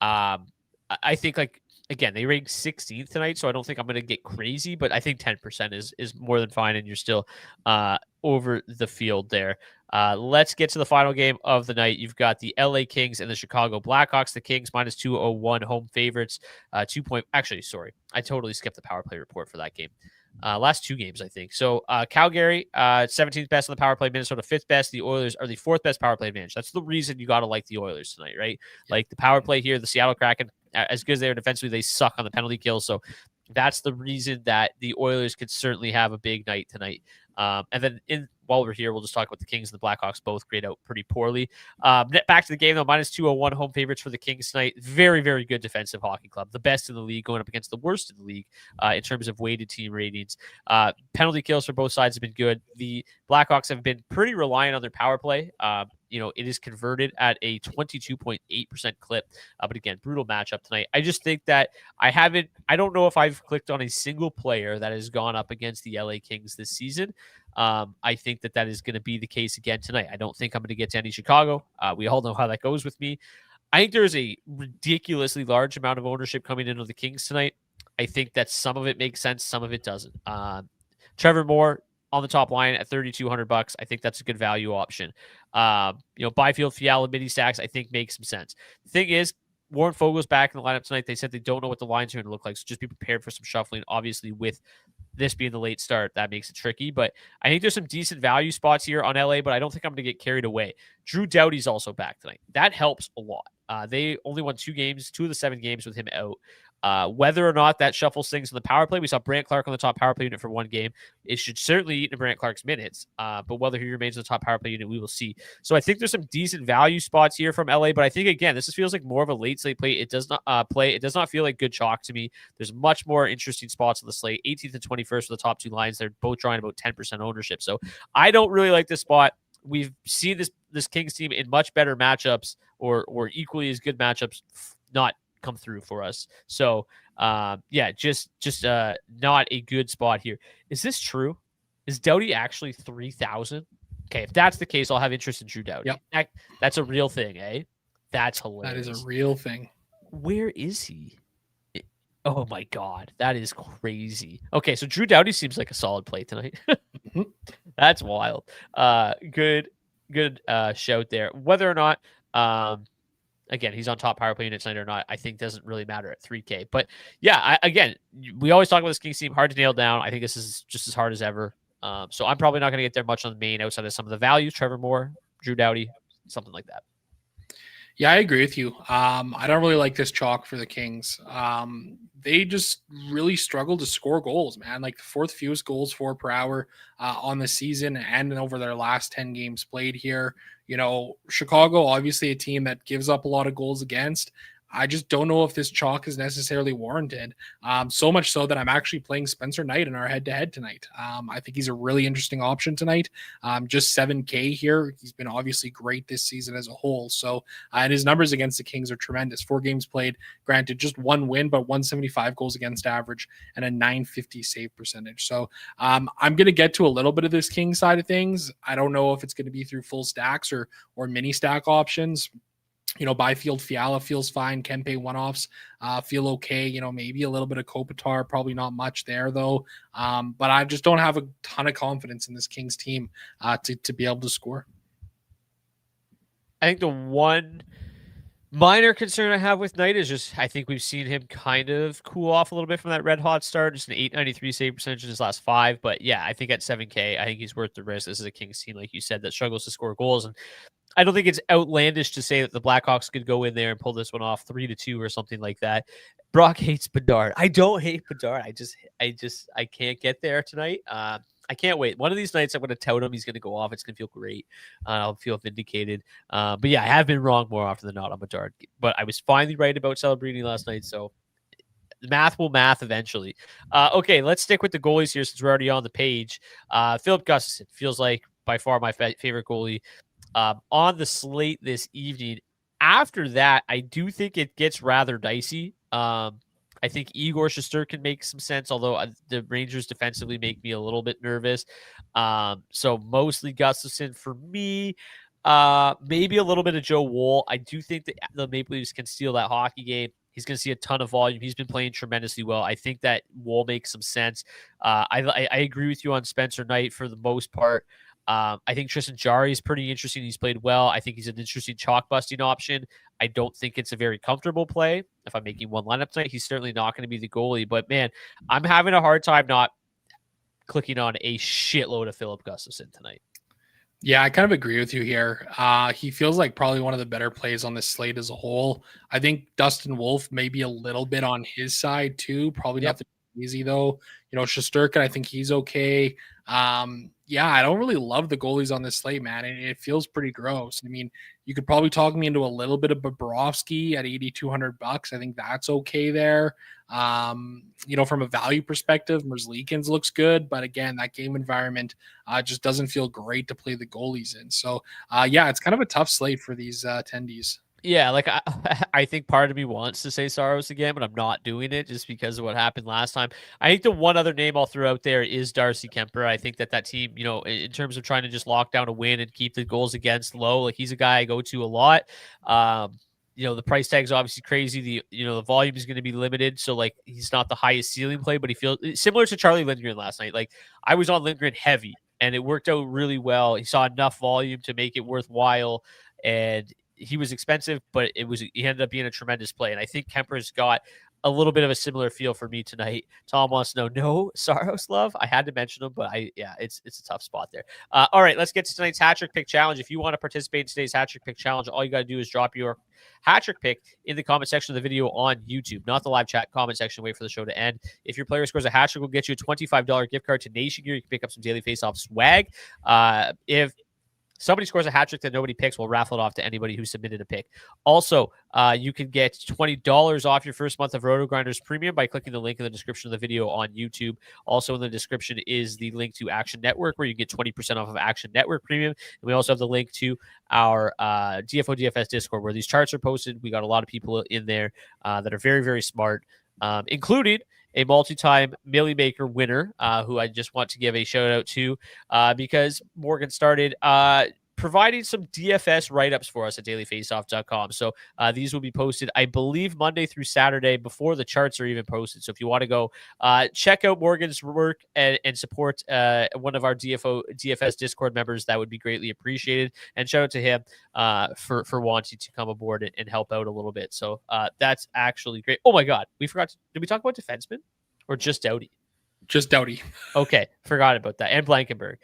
I think again, they rank 16th tonight, so I don't think I'm going to get crazy, but I think 10% is more than fine, and you're still over the field there. Let's get to the final game of the night. You've got the LA Kings and the Chicago Blackhawks. The Kings minus 201 home favorites. Actually, sorry. I totally skipped the power play report for that game. Last 2 games, I think. So Calgary, 17th best on the power play. Minnesota, 5th best. The Oilers are the 4th best power play advantage. That's the reason you got to like the Oilers tonight, right? Like the power play here, the Seattle Kraken, as good as they are defensively, they suck on the penalty kill. So that's the reason that the Oilers could certainly have a big night tonight. And then while we're here, we'll just talk about the Kings and the Blackhawks both grade out pretty poorly. Back to the game, though, minus 201 home favorites for the Kings tonight. Very, very good defensive hockey club. The best in the league going up against the worst in the league in terms of weighted team ratings. Penalty kills for both sides have been good. The Blackhawks have been pretty reliant on their power play. It is converted at a 22.8% clip. But again, brutal matchup tonight. I just think that I don't know if I've clicked on a single player that has gone up against the LA Kings this season. I think that is going to be the case again tonight. I don't think I'm going to get to any Chicago. We all know how that goes with me. I think there's a ridiculously large amount of ownership coming into the Kings tonight. I think that some of it makes sense, some of it doesn't. Trevor Moore on the top line at $3,200. I think that's a good value option. Byfield, Fiala, mini stacks, I think makes some sense. The thing is, Warren Fogel's back in the lineup tonight. They said they don't know what the lines are going to look like, so just be prepared for some shuffling. Obviously, with this being the late start, that makes it tricky. But I think there's some decent value spots here on LA, but I don't think I'm going to get carried away. Drew Doughty's also back tonight. That helps a lot. They only won 2 games, 2 of the 7 games with him out. Whether or not that shuffles things in the power play, we saw Brant Clark on the top power play unit for one game. It should certainly eat into Brant Clark's minutes, but whether he remains on the top power play unit, we will see. So I think there's some decent value spots here from LA, but I think again, this feels like more of a late slate play. It does not play. It does not feel like good chalk to me. There's much more interesting spots on the slate. 18th and 21st for the top two lines. They're both drawing about 10% ownership. So I don't really like this spot. We've seen this Kings team in much better matchups or equally as good matchups not come through for us. So yeah, just not a good spot here. Is this true? Is Doughty actually 3,000? Okay, if that's the case, I'll have interest in Drew Doughty. Yep. That's a real thing, eh? That's hilarious. That is a real thing. Where is he? Oh my God, that is crazy. Okay, so Drew Doughty seems like a solid play tonight. That's wild. Good shout there. Whether or not, again, he's on top power play unit tonight or not, I think doesn't really matter at 3K. But yeah, again, we always talk about this Kings team, hard to nail down. I think this is just as hard as ever. So I'm probably not going to get there much on the main outside of some of the values. Trevor Moore, Drew Doughty, something like that. Yeah, I agree with you. I don't really like this chalk for the Kings. They just really struggle to score goals, man. Like the fourth fewest goals for per hour on the season and over their last 10 games played here. You know, Chicago, obviously a team that gives up a lot of goals against. I just don't know if this chalk is necessarily warranted. So much so that I'm actually playing Spencer Knight in our head-to-head tonight. I think he's a really interesting option tonight. Just 7K here. He's been obviously great this season as a whole. So, and his numbers against the Kings are tremendous. 4 games played, granted, just 1 win, but 175 goals against average and a 950 save percentage. So, I'm going to get to a little bit of this King side of things. I don't know if it's going to be through full stacks or mini stack options. You know, Byfield Fiala feels fine. Kempe one-offs feel okay. You know, maybe a little bit of Kopitar, probably not much there though. But I just don't have a ton of confidence in this Kings team to be able to score. I think the one minor concern I have with Knight is just I think we've seen him kind of cool off a little bit from that red hot start. Just an 893 save percentage in his last 5. But yeah, I think at 7K, I think he's worth the risk. This is a Kings team, like you said, that struggles to score goals. And I don't think it's outlandish to say that the Blackhawks could go in there and pull this one off 3-2 or something like that. Brock hates Bedard. I don't hate Bedard. I can't get there tonight. I can't wait. One of these nights I'm going to tout him. He's going to go off. It's going to feel great. I'll feel vindicated. But yeah, I have been wrong more often than not on Bedard. But I was finally right about Celebrini last night. So the math will math eventually. Okay, let's stick with the goalies here since we're already on the page. Philip Gustafsson feels like by far my favorite goalie on the slate this evening. After that, I do think it gets rather dicey. I think Igor Shesterkin make some sense, although the Rangers defensively make me a little bit nervous. So mostly Gustafsson for me. Maybe a little bit of Joe Wool. I do think that the Maple Leafs can steal that hockey game. He's going to see a ton of volume. He's been playing tremendously well. I think that Wool makes some sense. I agree with you on Spencer Knight for the most part. I think Tristan Jarry is pretty interesting. He's played well. I think he's an interesting chalk busting option. I don't think it's a very comfortable play. If I'm making one lineup tonight, he's certainly not going to be the goalie. But man, I'm having a hard time not clicking on a shitload of Philip Gustafsson tonight. Yeah, I kind of agree with you here. He feels like probably one of the better plays on this slate as a whole. I think Dustin Wolf may be a little bit on his side too. Probably not easy though. You know, Shesterkin, I think he's okay. Yeah, I don't really love the goalies on this slate, man. It feels pretty gross. I mean, you could probably talk me into a little bit of Bobrovsky at $8,200. I think that's okay there. You know, from a value perspective, Merzlikins looks good, but again, that game environment just doesn't feel great to play the goalies in. So, yeah, it's kind of a tough slate for these attendees. Yeah, like I think part of me wants to say Saros again, but I'm not doing it just because of what happened last time. I think the one other name I'll throw out there is Darcy Kemper. I think that team, you know, in terms of trying to just lock down a win and keep the goals against low, like he's a guy I go to a lot. You know, the price tag is obviously crazy. The volume is going to be limited. So like, he's not the highest ceiling play, but he feels similar to Charlie Lindgren last night. Like I was on Lindgren heavy and it worked out really well. He saw enough volume to make it worthwhile. And he was expensive, but he ended up being a tremendous play. And I think Kemper's got a little bit of a similar feel for me tonight. Tom wants to know, no Saros love. I had to mention him, but it's a tough spot there. All right, let's get to tonight's hat trick pick challenge. If you want to participate in today's hat trick pick challenge, all you got to do is drop your hat trick pick in the comment section of the video on YouTube, not the live chat comment section. Wait for the show to end. If your player scores a hat trick, we'll get you a $25 gift card to Nation Gear. You can pick up some daily face-off swag. If somebody scores a hat trick that nobody picks, we'll raffle it off to anybody who submitted a pick. Also, you can get $20 off your first month of Roto Grinders Premium by clicking the link in the description of the video on YouTube. Also in the description is the link to Action Network, where you get 20% off of Action Network Premium. And we also have the link to our DFO DFS Discord, where these charts are posted. We got a lot of people in there that are very, very smart, including a multi-time Millie Maker winner, who I just want to give a shout out to because Morgan started providing some DFS write-ups for us at dailyfaceoff.com. So these will be posted, I believe, Monday through Saturday before the charts are even posted. So if you want to go check out Morgan's work and support one of our DFS Discord members, that would be greatly appreciated. And shout out to him for wanting to come aboard and help out a little bit. So that's actually great. Oh my God, we forgot. Did we talk about defensemen or just Doughty? Just Doughty. Okay, forgot about that. And Blankenberg.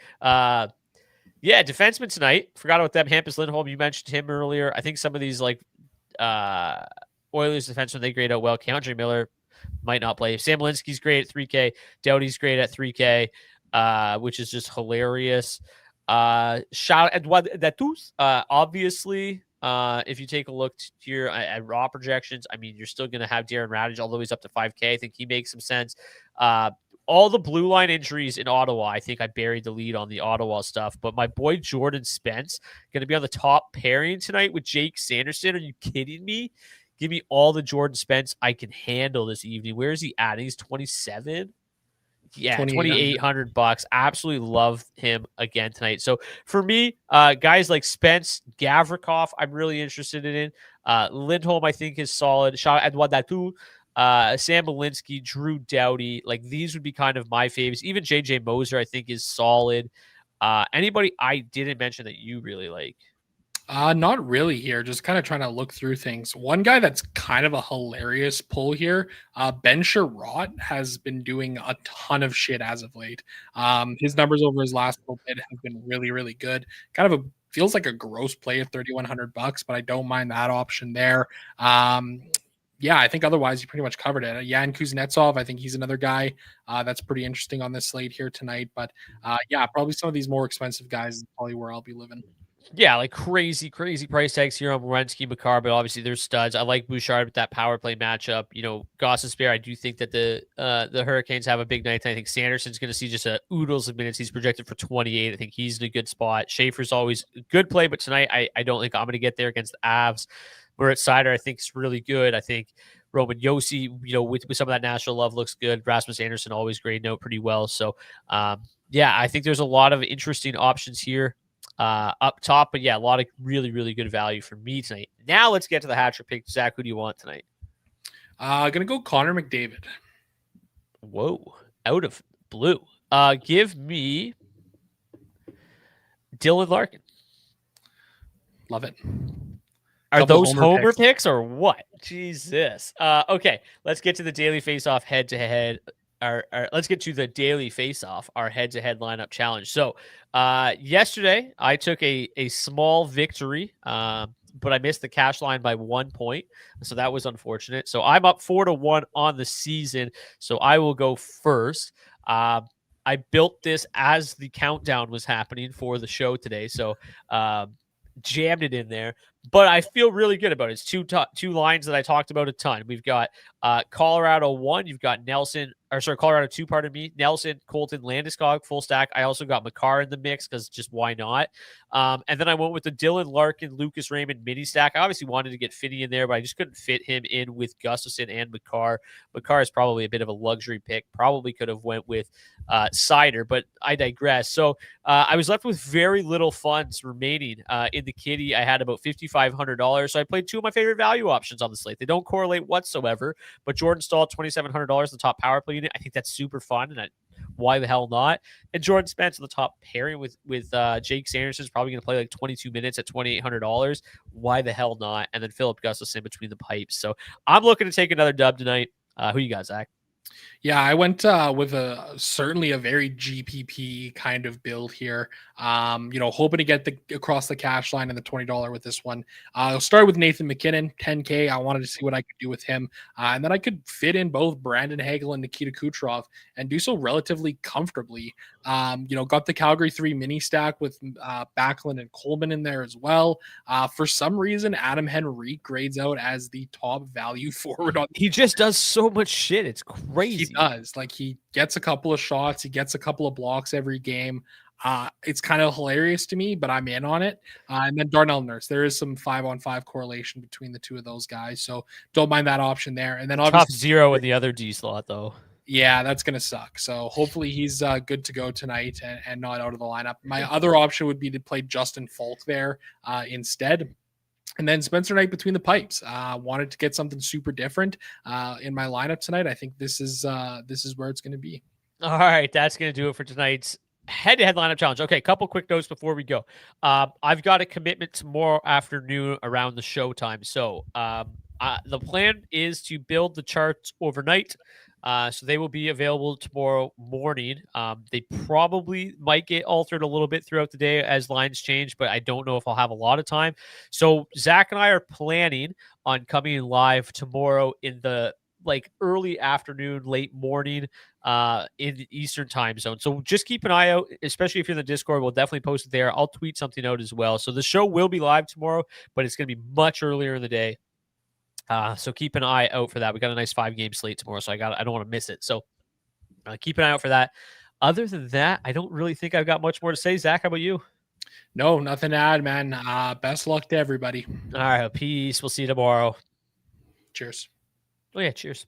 Yeah, defenseman tonight. Forgot about them. Hampus Lindholm, you mentioned him earlier. I think some of these Oilers defensemen, they grade out well. Keandre Miller might not play. Sam Linsky's great at 3K. Doughty's great at 3K, which is just hilarious. Shout Edouard Datus. Obviously, if you take a look here at raw projections, I mean, you're still going to have Darren Radage, although he's up to 5K. I think he makes some sense. All the blue line injuries in Ottawa, I think I buried the lead on the Ottawa stuff. But my boy Jordan Spence going to be on the top pairing tonight with Jake Sanderson. Are you kidding me? Give me all the Jordan Spence I can handle this evening. Where is he at? He's 27. Yeah, $2,800. Absolutely love him again tonight. So for me, guys like Spence, Gavrikov, I'm really interested in. Lindholm, I think, is solid. Shout out Edouard Datou. Sam Malinsky, Drew Doughty, like these would be kind of my favorites. Even JJ Moser, I think, is solid. Anybody I didn't mention that you really like? Not really here. Just kind of trying to look through things. One guy that's kind of a hilarious pull here, Ben Sherratt has been doing a ton of shit as of late. His numbers over his last little bit have been really, really good. Kind of feels like a gross play at $3,100, but I don't mind that option there. Yeah, I think otherwise you pretty much covered it. Yan Kuznetsov, I think he's another guy that's pretty interesting on this slate here tonight. But yeah, probably some of these more expensive guys is probably where I'll be living. Yeah, like crazy price tags here on Werenski, Makar, but obviously they're studs. I like Bouchard with that power play matchup. You know, Gostisbehere, I do think that the Hurricanes have a big night. I think Sanderson's going to see just oodles of minutes. He's projected for 28. I think he's in a good spot. Schaefer's always a good play, but tonight I don't think I'm going to get there against the Avs. Barrett Sider, I think, is really good. I think Roman Josi, you know, with some of that national love looks good. Rasmus Anderson always grade note pretty well. So, yeah, I think there's a lot of interesting options here up top. But, yeah, a lot of really, really good value for me tonight. Now let's get to the hat trick pick. Zach, who do you want tonight? Going to go Connor McDavid. Whoa, out of blue. Give me Dylan Larkin. Love it. Are those homer picks or what? Jesus. Okay, let's get to the daily face-off head-to-head. Let's get to the daily face-off, our head-to-head lineup challenge. So yesterday, I took a small victory, but I missed the cash line by 1 point. So that was unfortunate. So I'm up 4-1 on the season. So I will go first. I built this as the countdown was happening for the show today. So jammed it in there. But I feel really good about it. It's two lines that I talked about a ton. We've got Colorado 1. You've got Colorado 2, pardon me. Nelson, Colton, Landeskog, full stack. I also got Makar in the mix because just why not? And then I went with the Dylan Larkin, Lucas Raymond mini stack. I obviously wanted to get Finney in there, but I just couldn't fit him in with Gustafsson and Makar. Makar is probably a bit of a luxury pick. Probably could have went with Sider, but I digress. So I was left with very little funds remaining in the kitty. I had about $5,500. So I played two of my favorite value options on the slate. They don't correlate whatsoever, but Jordan Staal, $2,700, the top power play unit. I think that's super fun, and why the hell not? And Jordan Spence on the top pairing with Jake Sanderson is probably going to play like 22 minutes at $2,800. Why the hell not? And then Philip Gustafsson between the pipes. So I'm looking to take another dub tonight. Who you got, Zach? Yeah, I went with certainly a very GPP kind of build here. Hoping to get across the cash line and the $20 with this one. I'll start with Nathan McKinnon, 10K. I wanted to see what I could do with him, and then I could fit in both Brandon Hagel and Nikita Kucherov and do so relatively comfortably. Got the Calgary 3 mini stack with Backlund and Coleman in there as well. For some reason, Adam Henrique grades out as the top value forward on. He just does so much shit. It's crazy. He does. Like, he gets a couple of shots, he gets a couple of blocks every game. It's kind of hilarious to me, but I'm in on it. And then Darnell Nurse, there is some 5-on-5 correlation between the two of those guys, so don't mind that option there. And then obviously top 0 in the other D slot, though. Yeah, that's going to suck. So hopefully he's good to go tonight and not out of the lineup. My other option would be to play Justin Falk there instead. And then Spencer Knight between the pipes. Wanted to get something super different in my lineup tonight. I think this is where it's going to be. All right, that's going to do it for tonight's head-to-head lineup challenge. Okay, a couple quick notes before we go. I've got a commitment tomorrow afternoon around the show time. So the plan is to build the charts overnight. So they will be available tomorrow morning. They probably might get altered a little bit throughout the day as lines change, but I don't know if I'll have a lot of time. So Zach and I are planning on coming live tomorrow in the early afternoon, late morning in the Eastern time zone. So just keep an eye out, especially if you're in the Discord. We'll definitely post it there. I'll tweet something out as well. So the show will be live tomorrow, but it's going to be much earlier in the day. So keep an eye out for that. We got a nice 5-game slate tomorrow, so I don't want to miss it. So keep an eye out for that. Other than that, I don't really think I've got much more to say. Zach, how about you? No, nothing to add, man. Best luck to everybody. All right, peace. We'll see you tomorrow. Cheers. Oh yeah, cheers.